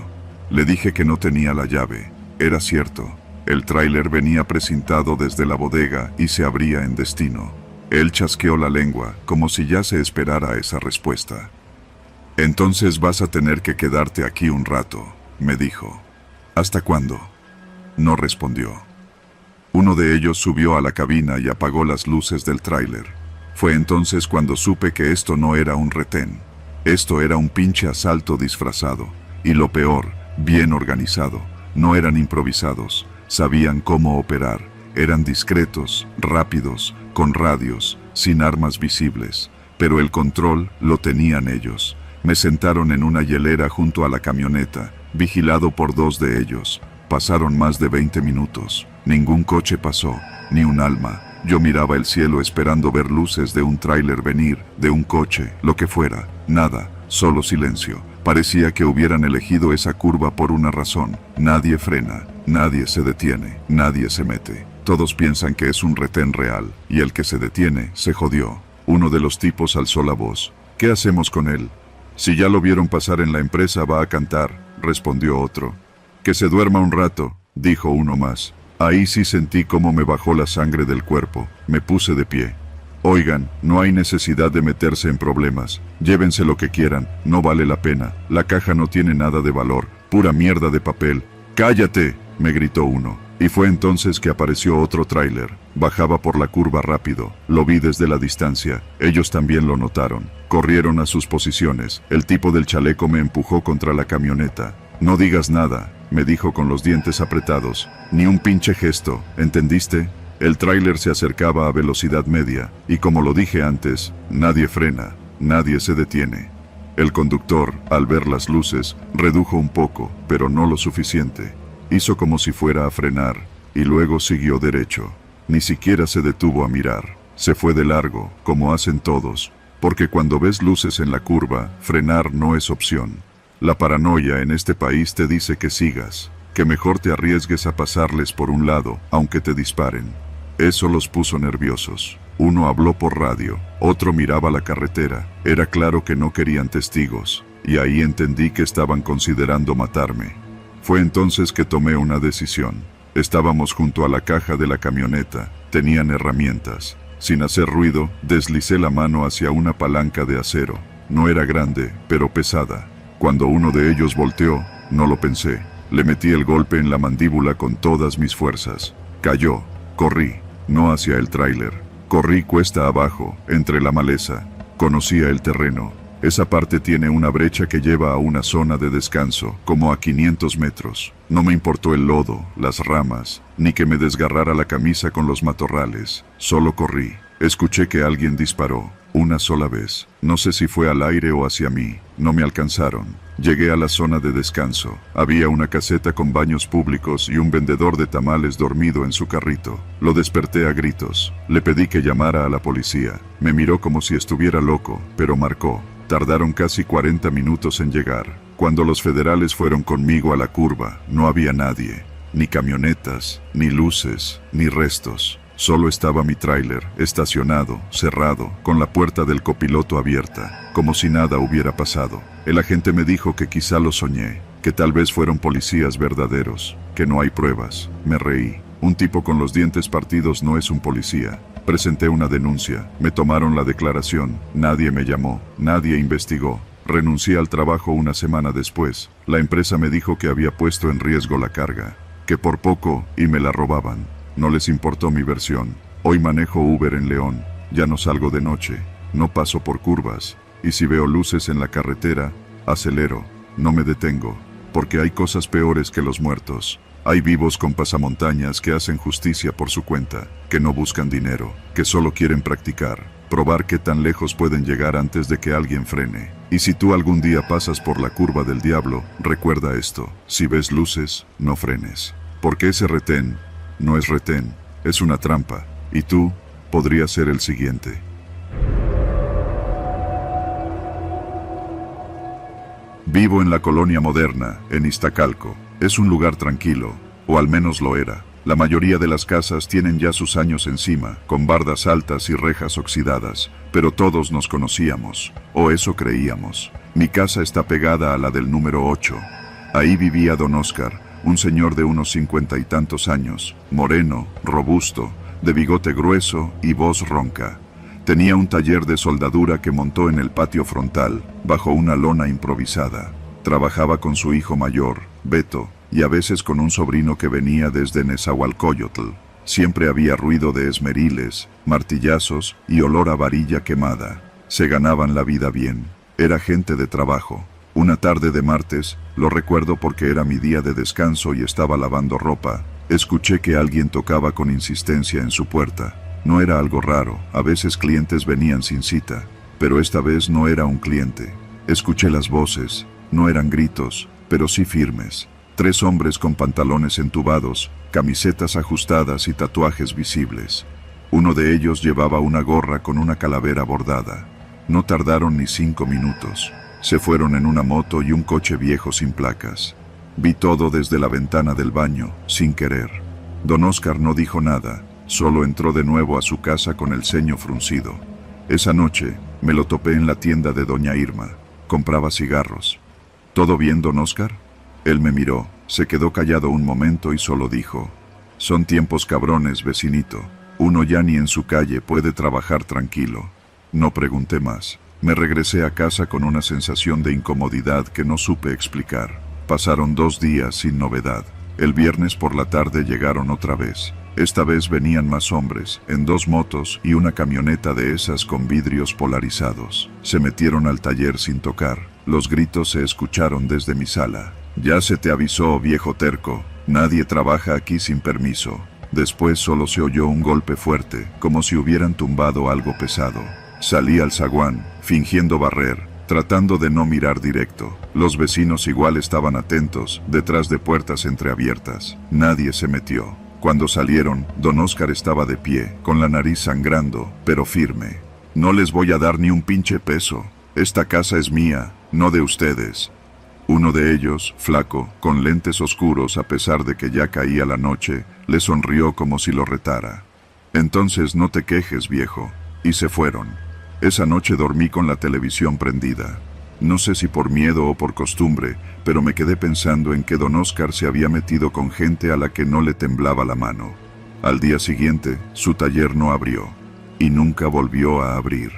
Le dije que no tenía la llave. Era cierto. El tráiler venía precintado desde la bodega y se abría en destino. Él chasqueó la lengua, como si ya se esperara esa respuesta. Entonces vas a tener que quedarte aquí un rato, me dijo. ¿Hasta cuándo? No respondió. Uno de ellos subió a la cabina y apagó las luces del tráiler. Fue entonces cuando supe que esto no era un retén. Esto era un pinche asalto disfrazado. Y lo peor, bien organizado. No eran improvisados, sabían cómo operar. Eran discretos, rápidos, con radios, sin armas visibles. Pero el control lo tenían ellos. Me sentaron en una hielera junto a la camioneta, vigilado por 2 de ellos. Pasaron más de 20 minutos. Ningún coche pasó, ni un alma. Yo miraba el cielo esperando ver luces de un tráiler venir, de un coche, lo que fuera. Nada, solo silencio. Parecía que hubieran elegido esa curva por una razón. Nadie frena, nadie se detiene, nadie se mete. Todos piensan que es un retén real, y el que se detiene, se jodió. Uno de los tipos alzó la voz. ¿Qué hacemos con él? Si ya lo vieron pasar en la empresa, va a cantar, respondió otro. Que se duerma un rato, dijo uno más. Ahí sí sentí cómo me bajó la sangre del cuerpo. Me puse de pie. Oigan, no hay necesidad de meterse en problemas. Llévense lo que quieran, no vale la pena. La caja no tiene nada de valor, pura mierda de papel. ¡Cállate!, me gritó uno. Y fue entonces que apareció otro tráiler. Bajaba por la curva rápido. Lo vi desde la distancia. Ellos también lo notaron. Corrieron a sus posiciones. El tipo del chaleco me empujó contra la camioneta. No digas nada, me dijo con los dientes apretados. Ni un pinche gesto, ¿entendiste? El tráiler se acercaba a velocidad media, y como lo dije antes, nadie frena, nadie se detiene. El conductor, al ver las luces, redujo un poco, pero no lo suficiente. Hizo como si fuera a frenar, y luego siguió derecho. Ni siquiera se detuvo a mirar. Se fue de largo, como hacen todos, porque cuando ves luces en la curva, frenar no es opción. La paranoia en este país te dice que sigas, que mejor te arriesgues a pasarles por un lado, aunque te disparen. Eso los puso nerviosos. Uno habló por radio, otro miraba la carretera. Era claro que no querían testigos, y ahí entendí que estaban considerando matarme. Fue entonces que tomé una decisión. Estábamos junto a la caja de la camioneta, tenían herramientas. Sin hacer ruido, deslicé la mano hacia una palanca de acero. No era grande, pero pesada. Cuando uno de ellos volteó, no lo pensé. Le metí el golpe en la mandíbula con todas mis fuerzas. Cayó. Corrí, no hacia el tráiler. Corrí cuesta abajo, entre la maleza. Conocía el terreno. Esa parte tiene una brecha que lleva a una zona de descanso, como a 500 metros. No me importó el lodo, las ramas, ni que me desgarrara la camisa con los matorrales. Solo corrí. Escuché que alguien disparó. Una sola vez. No sé si fue al aire o hacia mí. No me alcanzaron. Llegué a la zona de descanso. Había una caseta con baños públicos y un vendedor de tamales dormido en su carrito. Lo desperté a gritos. Le pedí que llamara a la policía. Me miró como si estuviera loco, pero marcó. Tardaron casi 40 minutos en llegar. Cuando los federales fueron conmigo a la curva, no había nadie. Ni camionetas, ni luces, ni restos. Solo estaba mi tráiler, estacionado, cerrado, con la puerta del copiloto abierta, como si nada hubiera pasado. El agente me dijo que quizá lo soñé, que tal vez fueron policías verdaderos, que no hay pruebas. Me reí. Un tipo con los dientes partidos no es un policía. Presenté una denuncia, me tomaron la declaración, nadie me llamó, nadie investigó. Renuncié al trabajo una semana después. La empresa me dijo que había puesto en riesgo la carga, que por poco y me la robaban. No les importó mi versión. Hoy manejo Uber en León. Ya no salgo de noche. No paso por curvas. Y si veo luces en la carretera, acelero. No me detengo. Porque hay cosas peores que los muertos. Hay vivos con pasamontañas que hacen justicia por su cuenta, que no buscan dinero, que solo quieren practicar, probar qué tan lejos pueden llegar antes de que alguien frene. Y si tú algún día pasas por la curva del diablo, recuerda esto. Si ves luces, no frenes. Porque ese retén no es retén, es una trampa, y tú podrías ser el siguiente. Vivo en la colonia moderna, en Iztacalco. Es un lugar tranquilo, o al menos lo era. La mayoría de las casas tienen ya sus años encima, con bardas altas y rejas oxidadas, pero todos nos conocíamos, o eso creíamos. Mi casa está pegada a la del número 8. Ahí vivía don Oscar, un señor de unos 50 y tantos años, moreno, robusto, de bigote grueso y voz ronca. Tenía un taller de soldadura que montó en el patio frontal, bajo una lona improvisada. Trabajaba con su hijo mayor, Beto, y a veces con un sobrino que venía desde Nezahualcóyotl. Siempre había ruido de esmeriles, martillazos y olor a varilla quemada. Se ganaban la vida bien. Era gente de trabajo. Una tarde de martes, lo recuerdo porque era mi día de descanso y estaba lavando ropa, escuché que alguien tocaba con insistencia en su puerta. No era algo raro, a veces clientes venían sin cita, pero esta vez no era un cliente. Escuché las voces, no eran gritos, pero sí firmes. 3 hombres con pantalones entubados, camisetas ajustadas y tatuajes visibles. Uno de ellos llevaba una gorra con una calavera bordada. No tardaron ni 5 minutos. Se fueron en una moto y un coche viejo sin placas. Vi todo desde la ventana del baño, sin querer. Don Oscar no dijo nada, solo entró de nuevo a su casa con el ceño fruncido. Esa noche, me lo topé en la tienda de doña Irma. Compraba cigarros. ¿Todo bien, don Oscar? Él me miró, se quedó callado un momento y solo dijo: son tiempos cabrones, vecinito. Uno ya ni en su calle puede trabajar tranquilo. No pregunté más. Me regresé a casa con una sensación de incomodidad que no supe explicar. Pasaron 2 días sin novedad. El viernes por la tarde llegaron otra vez. Esta vez venían más hombres, en 2 motos y una camioneta de esas con vidrios polarizados. Se metieron al taller sin tocar. Los gritos se escucharon desde mi sala. Ya se te avisó, viejo terco. Nadie trabaja aquí sin permiso. Después solo se oyó un golpe fuerte, como si hubieran tumbado algo pesado. Salí al zaguán, fingiendo barrer, tratando de no mirar directo. Los vecinos igual estaban atentos, detrás de puertas entreabiertas. Nadie se metió. Cuando salieron, don Oscar estaba de pie, con la nariz sangrando, pero firme. No les voy a dar ni un pinche peso. Esta casa es mía, no de ustedes. Uno de ellos, flaco, con lentes oscuros a pesar de que ya caía la noche, le sonrió como si lo retara. Entonces no te quejes, viejo. Y se fueron. Esa noche dormí con la televisión prendida. No sé si por miedo o por costumbre, pero me quedé pensando en que don Oscar se había metido con gente a la que no le temblaba la mano. Al día siguiente, su taller no abrió. Y nunca volvió a abrir.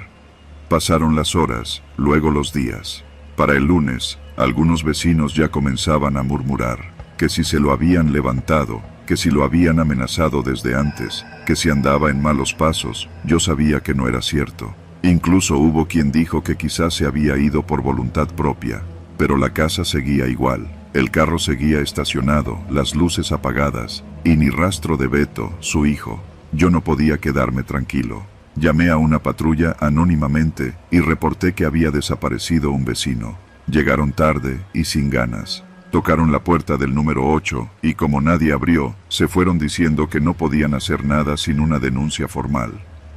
Pasaron las horas, luego los días. Para el lunes, algunos vecinos ya comenzaban a murmurar, que si se lo habían levantado, que si lo habían amenazado desde antes, que si andaba en malos pasos. Yo sabía que no era cierto. Incluso hubo quien dijo que quizás se había ido por voluntad propia, pero la casa seguía igual. El carro seguía estacionado, las luces apagadas, y ni rastro de Beto, su hijo. Yo no podía quedarme tranquilo. Llamé a una patrulla anónimamente y reporté que había desaparecido un vecino. Llegaron tarde y sin ganas. Tocaron la puerta del número 8 y como nadie abrió, se fueron diciendo que no podían hacer nada sin una denuncia formal.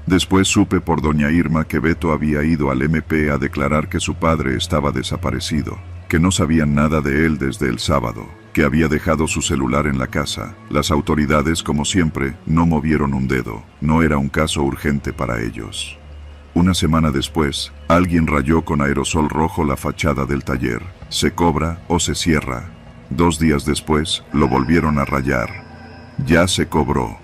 Después supe por doña Irma que Beto había ido al MP a declarar que su padre estaba desaparecido, que no sabían nada de él desde el sábado, que había dejado su celular en la casa. Las autoridades, como siempre, no movieron un dedo. No era un caso urgente para ellos. Una semana después, alguien rayó con aerosol rojo la fachada del taller. Se cobra o se cierra. 2 días después, lo volvieron a rayar. Ya se cobró.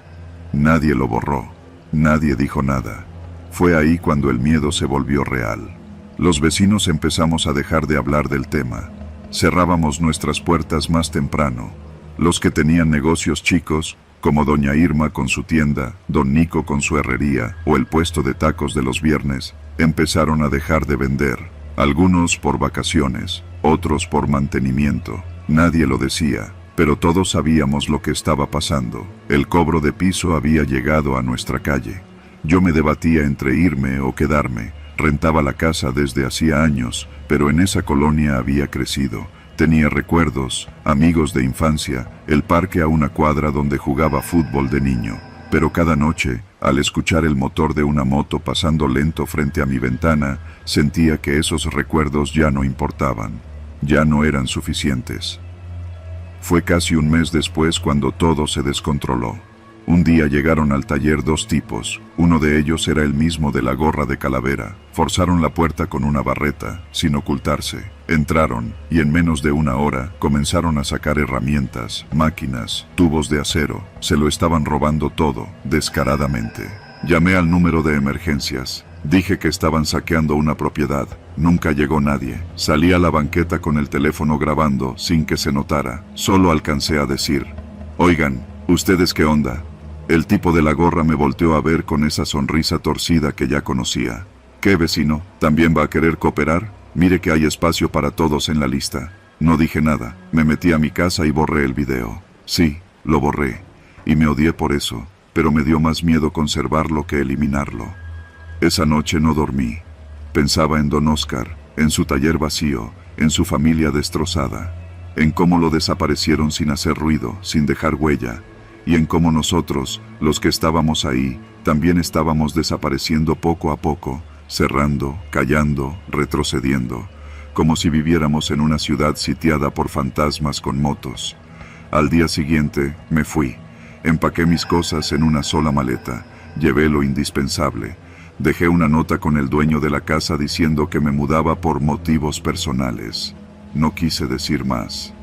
Nadie lo borró. Nadie dijo nada. Fue ahí cuando el miedo se volvió real. Los vecinos empezamos a dejar de hablar del tema. Cerrábamos nuestras puertas más temprano. Los que tenían negocios chicos, como doña Irma con su tienda, don Nico con su herrería, o el puesto de tacos de los viernes, empezaron a dejar de vender. Algunos por vacaciones, otros por mantenimiento. Nadie lo decía, pero todos sabíamos lo que estaba pasando. El cobro de piso había llegado a nuestra calle. Yo me debatía entre irme o quedarme. Rentaba la casa desde hacía años, pero en esa colonia había crecido. Tenía recuerdos, amigos de infancia, el parque a una cuadra donde jugaba fútbol de niño. Pero cada noche, al escuchar el motor de una moto pasando lento frente a mi ventana, sentía que esos recuerdos ya no importaban. Ya no eran suficientes. Fue casi un mes después cuando todo se descontroló. Un día llegaron al taller 2 tipos. Uno de ellos era el mismo de la gorra de calavera. Forzaron la puerta con una barreta, sin ocultarse. Entraron, y en menos de 1 hora, comenzaron a sacar herramientas, máquinas, tubos de acero. Se lo estaban robando todo, descaradamente. Llamé al número de emergencias. Dije que estaban saqueando una propiedad. Nunca llegó nadie. Salí a la banqueta con el teléfono grabando sin que se notara. Solo alcancé a decir: oigan, ¿ustedes qué onda? El tipo de la gorra me volteó a ver con esa sonrisa torcida que ya conocía. ¿Qué, vecino? ¿También va a querer cooperar? Mire que hay espacio para todos en la lista. No dije nada. Me metí a mi casa y borré el video. Sí, lo borré. Y me odié por eso, pero me dio más miedo conservarlo que eliminarlo. Esa noche no dormí. Pensaba en don Oscar, en su taller vacío, en su familia destrozada, en cómo lo desaparecieron sin hacer ruido, sin dejar huella, y en cómo nosotros, los que estábamos ahí, también estábamos desapareciendo poco a poco, cerrando, callando, retrocediendo, como si viviéramos en una ciudad sitiada por fantasmas con motos. Al día siguiente, me fui. Empaqué mis cosas en una sola maleta, llevé lo indispensable. Dejé una nota con el dueño de la casa diciendo que me mudaba por motivos personales. No quise decir más.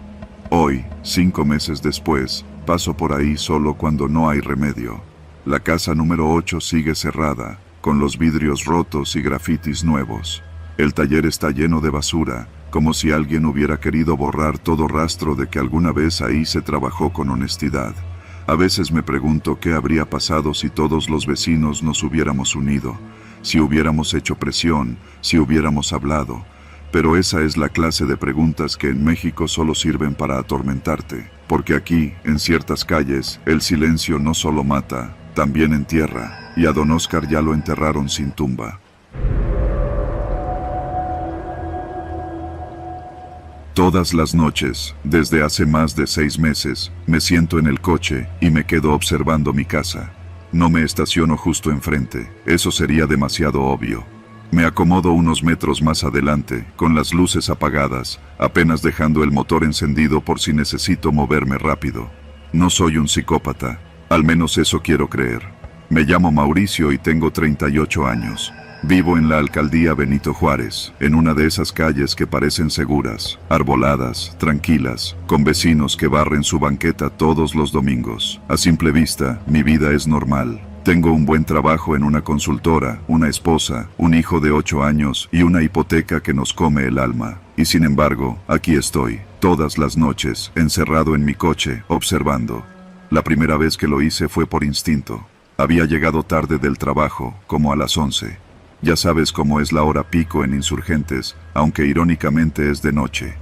Hoy, 5 meses después, paso por ahí solo cuando no hay remedio. La casa número 8 sigue cerrada, con los vidrios rotos y grafitis nuevos. El taller está lleno de basura, como si alguien hubiera querido borrar todo rastro de que alguna vez ahí se trabajó con honestidad. A veces me pregunto qué habría pasado si todos los vecinos nos hubiéramos unido, si hubiéramos hecho presión, si hubiéramos hablado. Pero esa es la clase de preguntas que en México solo sirven para atormentarte, porque aquí, en ciertas calles, el silencio no solo mata, también entierra, y a don Oscar ya lo enterraron sin tumba. Todas las noches, desde hace más de 6 meses, me siento en el coche y me quedo observando mi casa. No me estaciono justo enfrente, eso sería demasiado obvio. Me acomodo unos metros más adelante, con las luces apagadas, apenas dejando el motor encendido por si necesito moverme rápido. No soy un psicópata, al menos eso quiero creer. Me llamo Mauricio y tengo 38 años. Vivo en la alcaldía Benito Juárez, en una de esas calles que parecen seguras, arboladas, tranquilas, con vecinos que barren su banqueta todos los domingos. A simple vista, mi vida es normal. Tengo un buen trabajo en una consultora, una esposa, un hijo de 8 años y una hipoteca que nos come el alma. Y sin embargo, aquí estoy, todas las noches, encerrado en mi coche, observando. La primera vez que lo hice fue por instinto. Había llegado tarde del trabajo, como a las 11. Ya sabes cómo es la hora pico en Insurgentes, aunque irónicamente es de noche.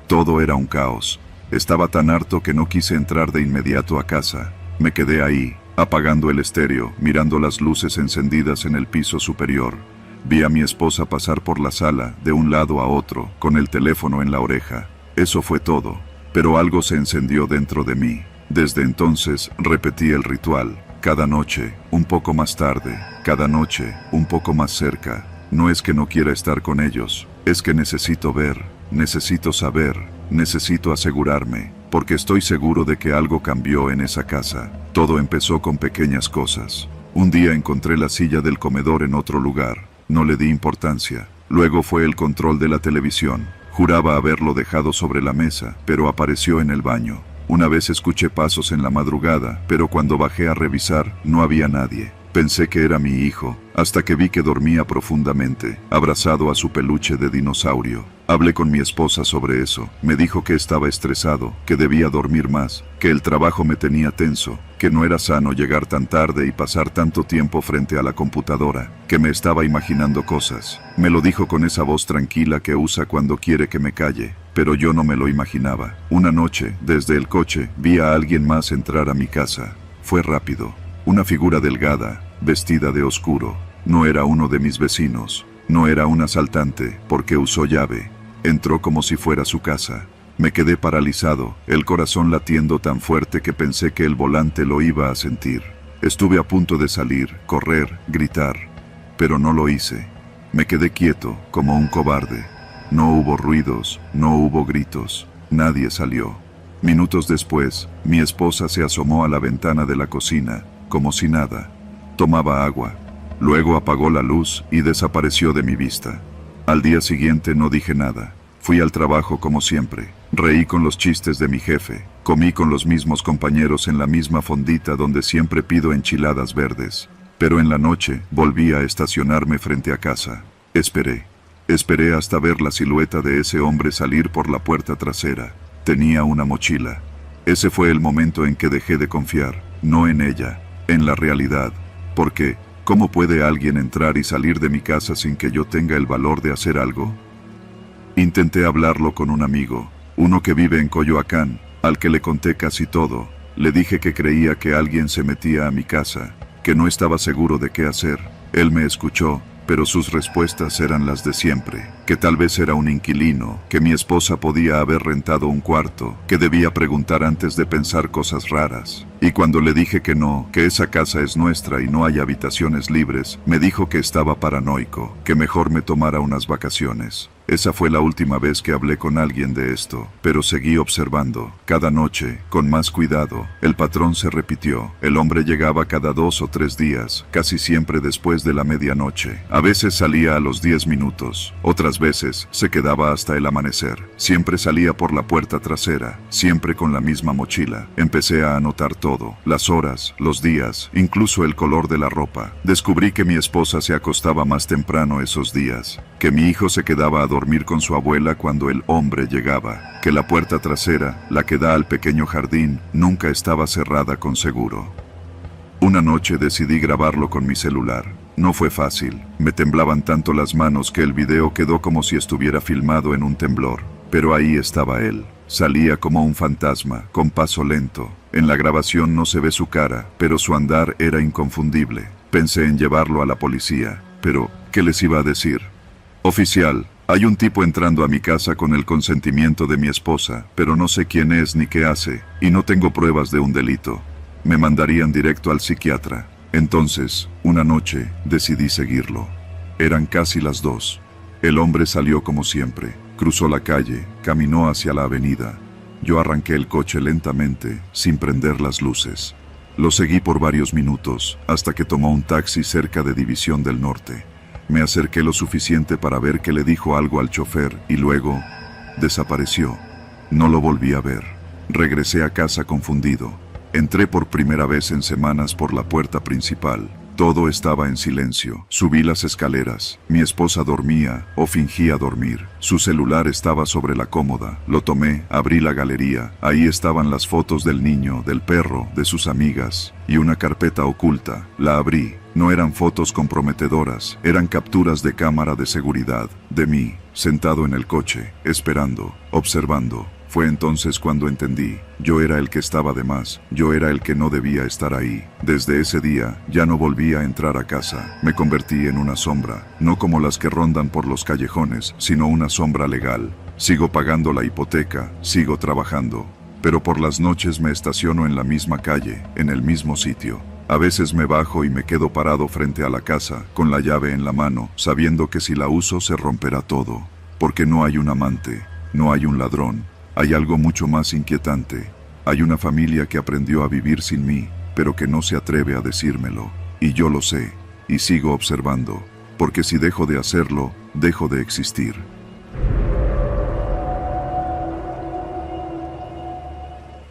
Todo era un caos. Estaba tan harto que no quise entrar de inmediato a casa. Me quedé ahí, apagando el estéreo, mirando las luces encendidas en el piso superior. Vi a mi esposa pasar por la sala, de un lado a otro, con el teléfono en la oreja. Eso fue todo, pero algo se encendió dentro de mí. Desde entonces, repetí el ritual. Cada noche, un poco más tarde, cada noche, un poco más cerca. No es que no quiera estar con ellos, es que necesito ver, necesito saber, necesito asegurarme, porque estoy seguro de que algo cambió en esa casa. Todo empezó con pequeñas cosas. Un día encontré la silla del comedor en otro lugar, no le di importancia. Luego fue el control de la televisión. Juraba haberlo dejado sobre la mesa, pero apareció en el baño. Una vez escuché pasos en la madrugada, pero cuando bajé a revisar, no había nadie. Pensé que era mi hijo, hasta que vi que dormía profundamente, abrazado a su peluche de dinosaurio. Hablé con mi esposa sobre eso. Me dijo que estaba estresado, que debía dormir más, que el trabajo me tenía tenso, que no era sano llegar tan tarde y pasar tanto tiempo frente a la computadora, que me estaba imaginando cosas. Me lo dijo con esa voz tranquila que usa cuando quiere que me calle, pero yo no me lo imaginaba. Una noche, desde el coche, vi a alguien más entrar a mi casa. Fue rápido. Una figura delgada, vestida de oscuro. No era uno de mis vecinos. No era un asaltante, porque usó llave. Entró como si fuera su casa. Me quedé paralizado, el corazón latiendo tan fuerte que pensé que el volante lo iba a sentir. Estuve a punto de salir, correr, gritar, pero no lo hice. Me quedé quieto, como un cobarde. No hubo ruidos, no hubo gritos. Nadie salió. Minutos después, mi esposa se asomó a la ventana de la cocina, como si nada. Tomaba agua. Luego apagó la luz y desapareció de mi vista. Al día siguiente no dije nada. Fui al trabajo como siempre. Reí con los chistes de mi jefe. Comí con los mismos compañeros en la misma fondita donde siempre pido enchiladas verdes. Pero en la noche, volví a estacionarme frente a casa. Esperé hasta ver la silueta de ese hombre salir por la puerta trasera. Tenía una mochila. Ese fue el momento en que dejé de confiar, no en ella, en la realidad. Porque, ¿cómo puede alguien entrar y salir de mi casa sin que yo tenga el valor de hacer algo? Intenté hablarlo con un amigo, uno que vive en Coyoacán, al que le conté casi todo. Le dije que creía que alguien se metía a mi casa, que no estaba seguro de qué hacer. Él me escuchó, pero sus respuestas eran las de siempre, que tal vez era un inquilino, que mi esposa podía haber rentado un cuarto, que debía preguntar antes de pensar cosas raras. Y cuando le dije que no, que esa casa es nuestra y no hay habitaciones libres, me dijo que estaba paranoico, que mejor me tomara unas vacaciones. Esa fue la última vez que hablé con alguien de esto, pero seguí observando. Cada noche, con más cuidado, el patrón se repitió. El hombre llegaba cada 2 o 3 días, casi siempre después de la medianoche. A veces salía a los 10 minutos, otras veces se quedaba hasta el amanecer. Siempre salía por la puerta trasera, siempre con la misma mochila. Empecé a anotar todo, las horas, los días, incluso el color de la ropa. Descubrí que mi esposa se acostaba más temprano esos días, que mi hijo se quedaba a dormir con su abuela cuando el hombre llegaba, que la puerta trasera, la que da al pequeño jardín, nunca estaba cerrada con seguro. Una noche decidí grabarlo con mi celular. No fue fácil, me temblaban tanto las manos que el video quedó como si estuviera filmado en un temblor. Pero ahí estaba él. Salía como un fantasma, con paso lento. En la grabación no se ve su cara, pero su andar era inconfundible. Pensé en llevarlo a la policía, pero ¿qué les iba a decir? Oficial, hay un tipo entrando a mi casa con el consentimiento de mi esposa, pero no sé quién es ni qué hace, y no tengo pruebas de un delito. Me mandarían directo al psiquiatra. Entonces, una noche, decidí seguirlo. Eran casi las 2. El hombre salió como siempre, cruzó la calle, caminó hacia la avenida. Yo arranqué el coche lentamente, sin prender las luces. Lo seguí por varios minutos, hasta que tomó un taxi cerca de División del Norte. Me acerqué lo suficiente para ver que le dijo algo al chofer y luego desapareció. No lo volví a ver. Regresé a casa confundido. Entré por primera vez en semanas por la puerta principal. Todo estaba en silencio. Subí las escaleras. Mi esposa dormía o fingía dormir. Su celular estaba sobre la cómoda. Lo tomé, abrí la galería. Ahí estaban las fotos del niño, del perro, de sus amigas y una carpeta oculta. La abrí. No eran fotos comprometedoras, eran capturas de cámara de seguridad, de mí, sentado en el coche, esperando, observando. Fue entonces cuando entendí, yo era el que estaba de más, yo era el que no debía estar ahí. Desde ese día, ya no volví a entrar a casa, me convertí en una sombra, no como las que rondan por los callejones, sino una sombra legal. Sigo pagando la hipoteca, sigo trabajando, pero por las noches me estaciono en la misma calle, en el mismo sitio. A veces me bajo y me quedo parado frente a la casa, con la llave en la mano, sabiendo que si la uso se romperá todo. Porque no hay un amante, no hay un ladrón, hay algo mucho más inquietante. Hay una familia que aprendió a vivir sin mí, pero que no se atreve a decírmelo. Y yo lo sé, y sigo observando, porque si dejo de hacerlo, dejo de existir.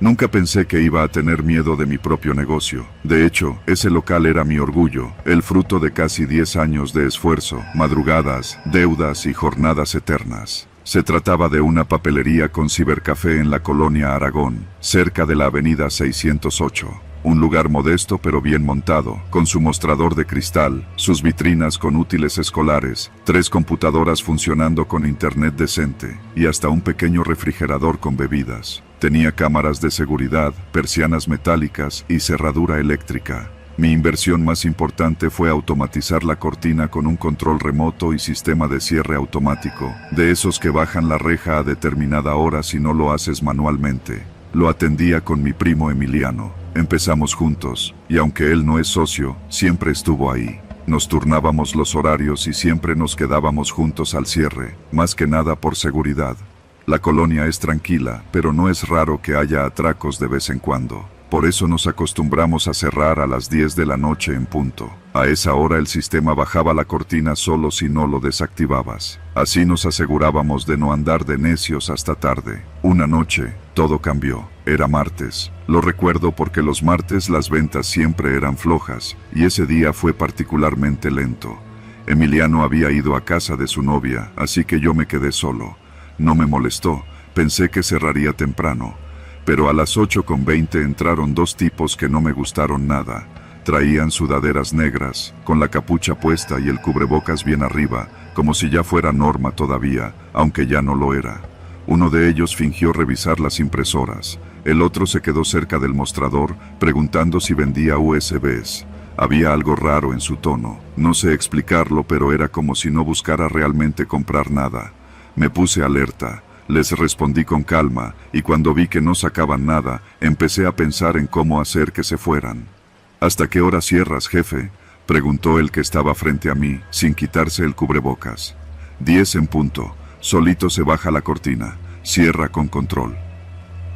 Nunca pensé que iba a tener miedo de mi propio negocio. De hecho, ese local era mi orgullo, el fruto de casi 10 años de esfuerzo, madrugadas, deudas y jornadas eternas. Se trataba de una papelería con cibercafé en la colonia Aragón, cerca de la avenida 608. Un lugar modesto pero bien montado, con su mostrador de cristal, sus vitrinas con útiles escolares, 3 computadoras funcionando con internet decente, y hasta un pequeño refrigerador con bebidas. Tenía cámaras de seguridad, persianas metálicas y cerradura eléctrica. Mi inversión más importante fue automatizar la cortina con un control remoto y sistema de cierre automático, de esos que bajan la reja a determinada hora si no lo haces manualmente. Lo atendía con mi primo Emiliano. Empezamos juntos, y aunque él no es socio, siempre estuvo ahí. Nos turnábamos los horarios y siempre nos quedábamos juntos al cierre, más que nada por seguridad. La colonia es tranquila, pero no es raro que haya atracos de vez en cuando. Por eso nos acostumbramos a cerrar a las 10 de la noche en punto. A esa hora el sistema bajaba la cortina solo si no lo desactivabas. Así nos asegurábamos de no andar de necios hasta tarde. Una noche, todo cambió. Era martes. Lo recuerdo porque los martes las ventas siempre eran flojas, y ese día fue particularmente lento. Emiliano había ido a casa de su novia, así que yo me quedé solo. No me molestó, pensé que cerraría temprano. Pero a las 8:20 entraron dos tipos que no me gustaron nada. Traían sudaderas negras, con la capucha puesta y el cubrebocas bien arriba, como si ya fuera norma todavía, aunque ya no lo era. Uno de ellos fingió revisar las impresoras. El otro se quedó cerca del mostrador, preguntando si vendía USBs. Había algo raro en su tono. No sé explicarlo, pero era como si no buscara realmente comprar nada. Me puse alerta. Les respondí con calma, y cuando vi que no sacaban nada, empecé a pensar en cómo hacer que se fueran. ¿Hasta qué hora cierras, jefe?, preguntó el que estaba frente a mí, sin quitarse el cubrebocas. 10 en punto. Solito se baja la cortina. Cierra con control.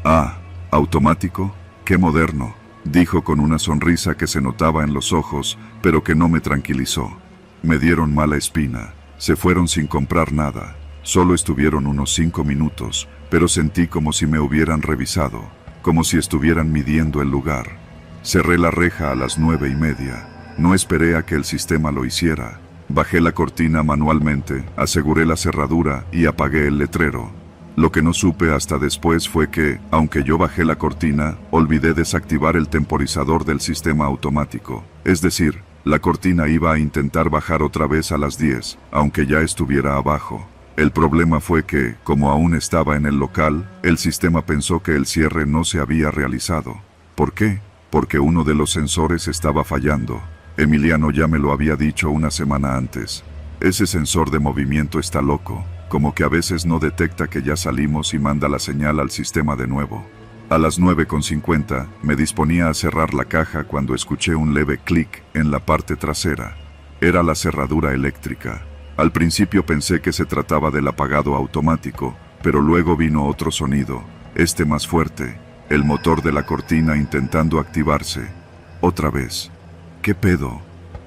Ah, ¿automático? ¡Qué moderno!, dijo con una sonrisa que se notaba en los ojos, pero que no me tranquilizó. Me dieron mala espina. Se fueron sin comprar nada. Solo estuvieron unos 5 minutos, pero sentí como si me hubieran revisado, como si estuvieran midiendo el lugar. Cerré la reja a las 9:30. No esperé a que el sistema lo hiciera. Bajé la cortina manualmente, aseguré la cerradura y apagué el letrero. Lo que no supe hasta después fue que, aunque yo bajé la cortina, olvidé desactivar el temporizador del sistema automático. Es decir, la cortina iba a intentar bajar otra vez a las 10, aunque ya estuviera abajo. El problema fue que, como aún estaba en el local, el sistema pensó que el cierre no se había realizado. ¿Por qué? Porque uno de los sensores estaba fallando. Emiliano ya me lo había dicho una semana antes. Ese sensor de movimiento está loco, como que a veces no detecta que ya salimos y manda la señal al sistema de nuevo. A las 9:50 me disponía a cerrar la caja cuando escuché un leve clic en la parte trasera. Era la cerradura eléctrica. Al principio pensé que se trataba del apagado automático, pero luego vino otro sonido, este más fuerte, el motor de la cortina intentando activarse. Otra vez. ¿Qué pedo?,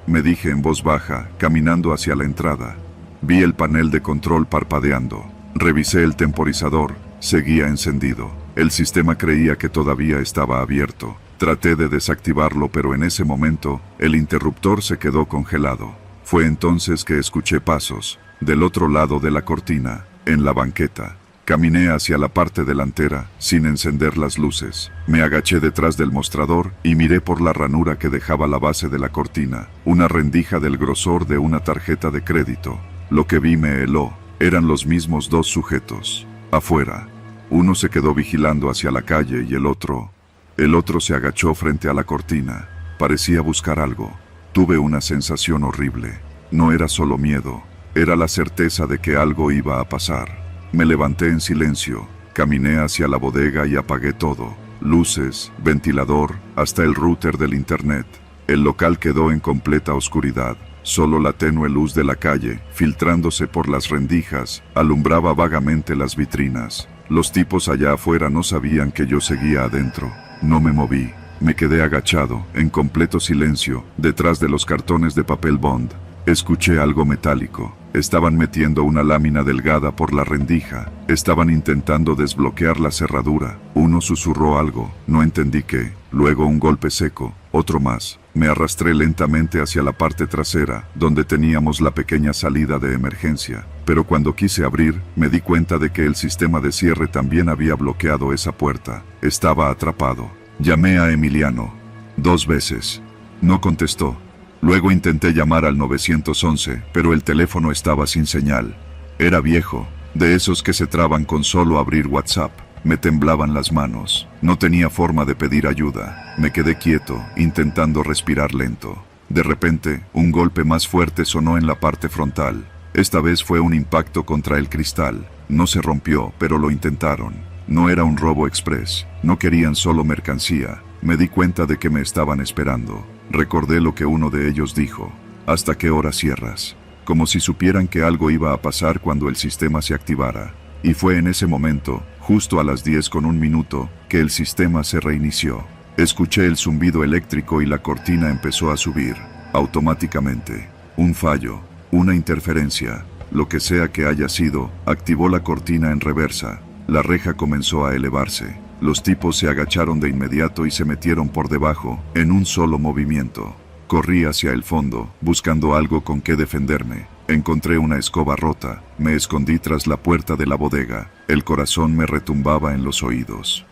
me dije en voz baja, caminando hacia la entrada. Vi el panel de control parpadeando. Revisé el temporizador. Seguía encendido. El sistema creía que todavía estaba abierto. Traté de desactivarlo, pero en ese momento, el interruptor se quedó congelado. Fue entonces que escuché pasos, del otro lado de la cortina, en la banqueta. Caminé hacia la parte delantera, sin encender las luces. Me agaché detrás del mostrador y miré por la ranura que dejaba la base de la cortina, una rendija del grosor de una tarjeta de crédito. Lo que vi me heló. Eran los mismos dos sujetos. Afuera. Uno se quedó vigilando hacia la calle y el otro se agachó frente a la cortina. Parecía buscar algo. Tuve una sensación horrible. No era solo miedo, era la certeza de que algo iba a pasar. Me levanté en silencio, caminé hacia la bodega y apagué todo. Luces, ventilador, hasta el router del internet. El local quedó en completa oscuridad. Solo la tenue luz de la calle, filtrándose por las rendijas, alumbraba vagamente las vitrinas. Los tipos allá afuera no sabían que yo seguía adentro. No me moví. Me quedé agachado, en completo silencio, detrás de los cartones de papel bond. Escuché algo metálico. Estaban metiendo una lámina delgada por la rendija. Estaban intentando desbloquear la cerradura. Uno susurró algo, no entendí qué. Luego un golpe seco, otro más. Me arrastré lentamente hacia la parte trasera, donde teníamos la pequeña salida de emergencia. Pero cuando quise abrir, me di cuenta de que el sistema de cierre también había bloqueado esa puerta. Estaba atrapado. Llamé a Emiliano 2 veces. No contestó. Luego intenté llamar al 911, pero el teléfono estaba sin señal. Era viejo, de esos que se traban con solo abrir WhatsApp. Me temblaban las manos. No tenía forma de pedir ayuda. Me quedé quieto, intentando respirar lento. De repente, un golpe más fuerte sonó en la parte frontal. Esta vez fue un impacto contra el cristal. No se rompió, pero lo intentaron. No era un robo express. No querían solo mercancía. Me di cuenta de que me estaban esperando. Recordé lo que uno de ellos dijo. ¿Hasta qué hora cierras? Como si supieran que algo iba a pasar cuando el sistema se activara. Y fue en ese momento, justo a las 10:01, que el sistema se reinició. Escuché el zumbido eléctrico y la cortina empezó a subir, automáticamente. Un fallo, una interferencia, lo que sea que haya sido, activó la cortina en reversa. La reja comenzó a elevarse. Los tipos se agacharon de inmediato y se metieron por debajo, en un solo movimiento. Corrí hacia el fondo, buscando algo con que defenderme. Encontré una escoba rota. Me escondí tras la puerta de la bodega. El corazón me retumbaba en los oídos.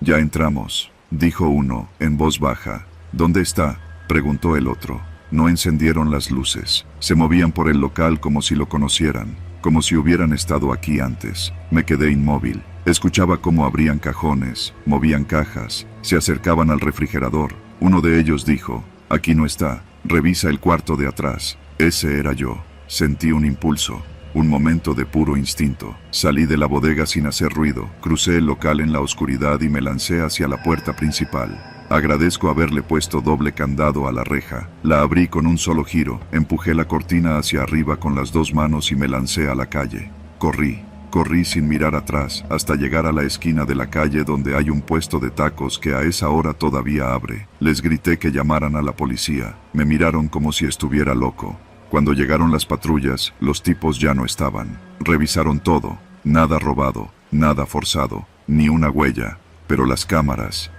«Ya entramos», dijo uno, en voz baja. «¿Dónde está?», preguntó el otro. No encendieron las luces. Se movían por el local como si lo conocieran, como si hubieran estado aquí antes. Me quedé inmóvil. Escuchaba cómo abrían cajones, movían cajas, se acercaban al refrigerador. Uno de ellos dijo: «Aquí no está, revisa el cuarto de atrás». Ese era yo. Sentí un impulso, un momento de puro instinto. Salí de la bodega sin hacer ruido, crucé el local en la oscuridad y me lancé hacia la puerta principal. Agradezco haberle puesto doble candado a la reja. La abrí con un solo giro, empujé la cortina hacia arriba con las dos manos y me lancé a la calle. Corrí sin mirar atrás, hasta llegar a la esquina de la calle donde hay un puesto de tacos que a esa hora todavía abre. Les grité que llamaran a la policía. Me miraron como si estuviera loco. Cuando llegaron las patrullas, los tipos ya no estaban. Revisaron todo. Nada robado, nada forzado, ni una huella. Pero las cámaras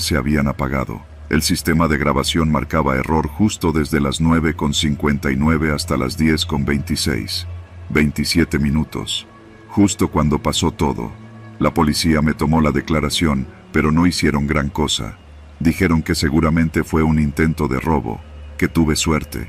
se habían apagado. El sistema de grabación marcaba error justo desde las 9:59 hasta las 10:26. 27 minutos. Justo cuando pasó todo. La policía me tomó la declaración, pero no hicieron gran cosa. Dijeron que seguramente fue un intento de robo, que tuve suerte.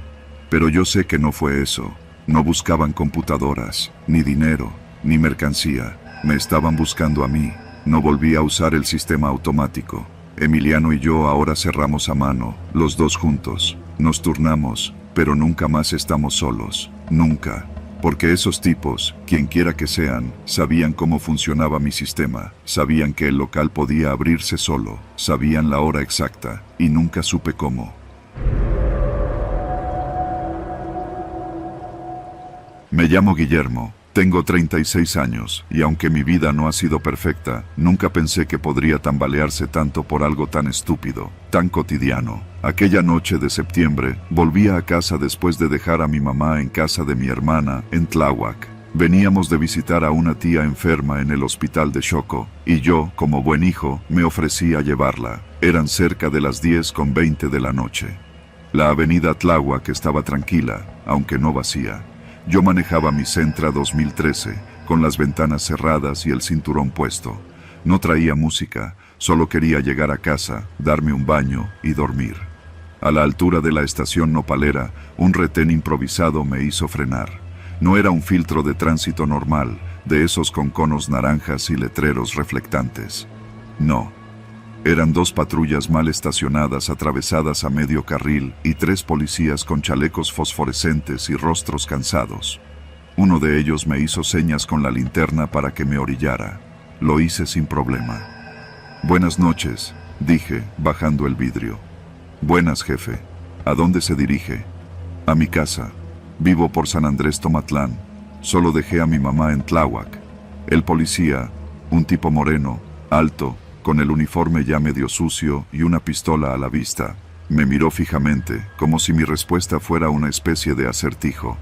Pero yo sé que no fue eso. No buscaban computadoras, ni dinero, ni mercancía. Me estaban buscando a mí. No volví a usar el sistema automático. Emiliano y yo ahora cerramos a mano, los dos juntos. Nos turnamos, pero nunca más estamos solos. Nunca. Porque esos tipos, quienquiera que sean, sabían cómo funcionaba mi sistema, sabían que el local podía abrirse solo, sabían la hora exacta, y nunca supe cómo. Me llamo Guillermo, tengo 36 años, y aunque mi vida no ha sido perfecta, nunca pensé que podría tambalearse tanto por algo tan estúpido, tan cotidiano. Aquella noche de septiembre, volvía a casa después de dejar a mi mamá en casa de mi hermana, en Tláhuac. Veníamos de visitar a una tía enferma en el hospital de Xoco, y yo, como buen hijo, me ofrecí a llevarla. Eran cerca de las 10:20 de la noche. La avenida Tláhuac estaba tranquila, aunque no vacía. Yo manejaba mi Sentra 2013, con las ventanas cerradas y el cinturón puesto. No traía música, solo quería llegar a casa, darme un baño y dormir. A la altura de la estación Nopalera, un retén improvisado me hizo frenar. No era un filtro de tránsito normal, de esos con conos naranjas y letreros reflectantes. No. Eran dos patrullas mal estacionadas atravesadas a medio carril y tres policías con chalecos fosforescentes y rostros cansados. Uno de ellos me hizo señas con la linterna para que me orillara. Lo hice sin problema. «Buenas noches», dije, bajando el vidrio. «Buenas, jefe. ¿A dónde se dirige?» «A mi casa. Vivo por San Andrés Tomatlán. Solo dejé a mi mamá en Tláhuac». El policía, un tipo moreno, alto, con el uniforme ya medio sucio y una pistola a la vista, me miró fijamente, como si mi respuesta fuera una especie de acertijo.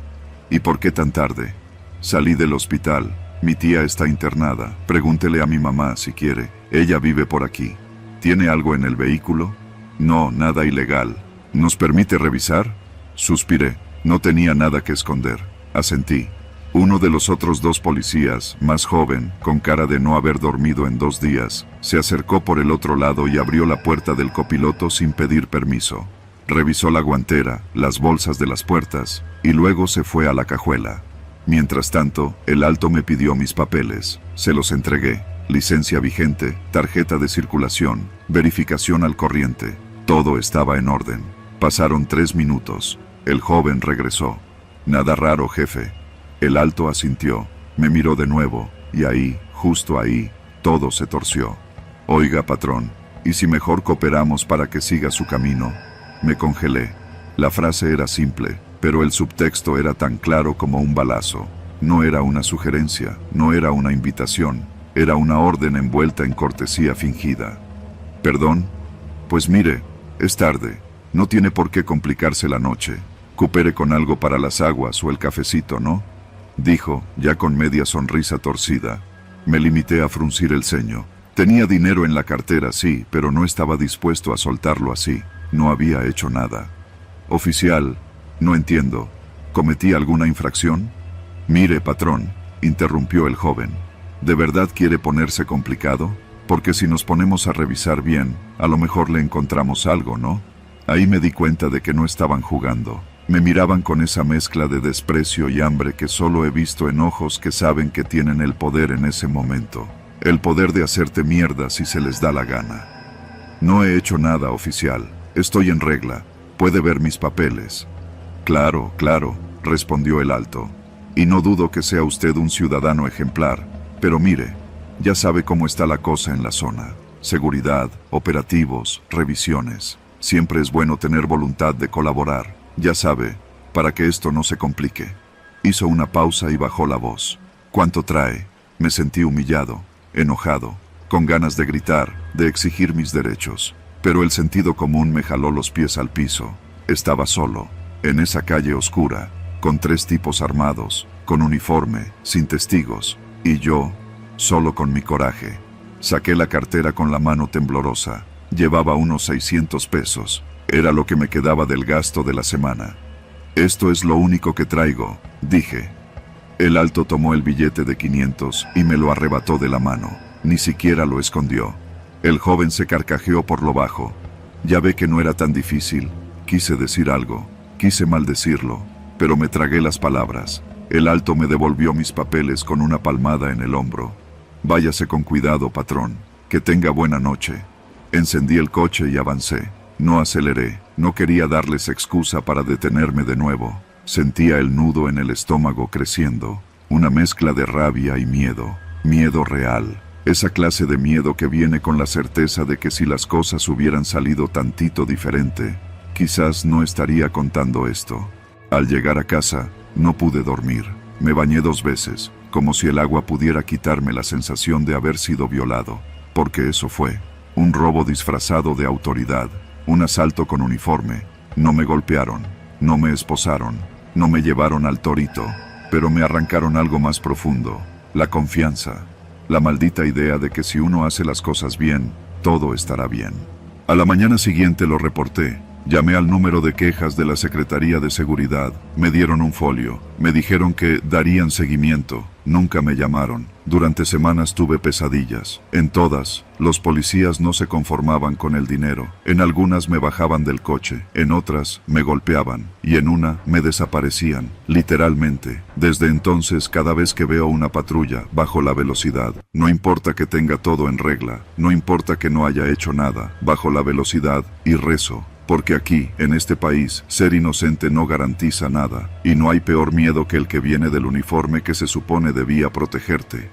«¿Y por qué tan tarde?» «Salí del hospital. Mi tía está internada. Pregúntele a mi mamá si quiere. Ella vive por aquí». «¿Tiene algo en el vehículo?» «No, nada ilegal». «¿Nos permite revisar?» Suspiré. No tenía nada que esconder. Asentí. Uno de los otros dos policías, más joven, con cara de no haber dormido en 2 días, se acercó por el otro lado y abrió la puerta del copiloto sin pedir permiso. Revisó la guantera, las bolsas de las puertas, y luego se fue a la cajuela. Mientras tanto, el alto me pidió mis papeles. Se los entregué. Licencia vigente, tarjeta de circulación, verificación al corriente. Todo estaba en orden. Pasaron 3 minutos. El joven regresó. «Nada raro, jefe». El alto asintió, me miró de nuevo, y ahí, justo ahí, todo se torció. «Oiga, patrón, ¿y si mejor cooperamos para que siga su camino?» Me congelé. La frase era simple, pero el subtexto era tan claro como un balazo. No era una sugerencia, no era una invitación, era una orden envuelta en cortesía fingida. «¿Perdón? Pues mire, es tarde, no tiene por qué complicarse la noche. Coopere con algo para las aguas o el cafecito, ¿no?», dijo, ya con media sonrisa torcida. Me limité a fruncir el ceño. Tenía dinero en la cartera, sí, pero no estaba dispuesto a soltarlo así. No había hecho nada. Oficial, no entiendo. ¿Cometí alguna infracción? Mire, patrón, interrumpió el joven. ¿De verdad quiere ponerse complicado? Porque si nos ponemos a revisar bien, a lo mejor le encontramos algo, ¿no? Ahí me di cuenta de que no estaban jugando. Me miraban con esa mezcla de desprecio y hambre que solo he visto en ojos que saben que tienen el poder en ese momento. El poder de hacerte mierda si se les da la gana. No he hecho nada, oficial. Estoy en regla. Puede ver mis papeles. Claro, claro, respondió el alto. Y no dudo que sea usted un ciudadano ejemplar. Pero mire, ya sabe cómo está la cosa en la zona. Seguridad, operativos, revisiones. Siempre es bueno tener voluntad de colaborar. Ya sabe, para que esto no se complique. Hizo una pausa y bajó la voz. ¿Cuánto trae? Me sentí humillado, enojado, con ganas de gritar, de exigir mis derechos. Pero el sentido común me jaló los pies al piso. Estaba solo, en esa calle oscura, con 3 tipos armados, con uniforme, sin testigos, y yo, solo con mi coraje. Saqué la cartera con la mano temblorosa. Llevaba unos 600 pesos. Era lo que me quedaba del gasto de la semana. Esto es lo único que traigo, dije. El alto tomó el billete de 500 y me lo arrebató de la mano. Ni siquiera lo escondió. El joven se carcajeó por lo bajo. Ya ve que no era tan difícil. Quise decir algo. Quise maldecirlo. Pero me tragué las palabras. El alto me devolvió mis papeles con una palmada en el hombro. Váyase con cuidado, patrón. Que tenga buena noche. Encendí el coche y avancé. No aceleré. No quería darles excusa para detenerme de nuevo. Sentía el nudo en el estómago creciendo. Una mezcla de rabia y miedo. Miedo real. Esa clase de miedo que viene con la certeza de que si las cosas hubieran salido tantito diferente, quizás no estaría contando esto. Al llegar a casa, no pude dormir. Me bañé 2 veces, como si el agua pudiera quitarme la sensación de haber sido violado. Porque eso fue. Un robo disfrazado de autoridad. Un asalto con uniforme. No me golpearon. No me esposaron. No me llevaron al torito. Pero me arrancaron algo más profundo. La confianza. La maldita idea de que si uno hace las cosas bien, todo estará bien. A la mañana siguiente lo reporté. Llamé al número de quejas de la Secretaría de Seguridad. Me dieron un folio. Me dijeron que darían seguimiento. Nunca me llamaron. Durante semanas tuve pesadillas. En todas, los policías no se conformaban con el dinero. En algunas me bajaban del coche. En otras, me golpeaban. Y en una, me desaparecían. Literalmente. Desde entonces, cada vez que veo una patrulla, bajo la velocidad. No importa que tenga todo en regla. No importa que no haya hecho nada. Bajo la velocidad y rezo. Porque aquí, en este país, ser inocente no garantiza nada, y no hay peor miedo que el que viene del uniforme que se supone debía protegerte.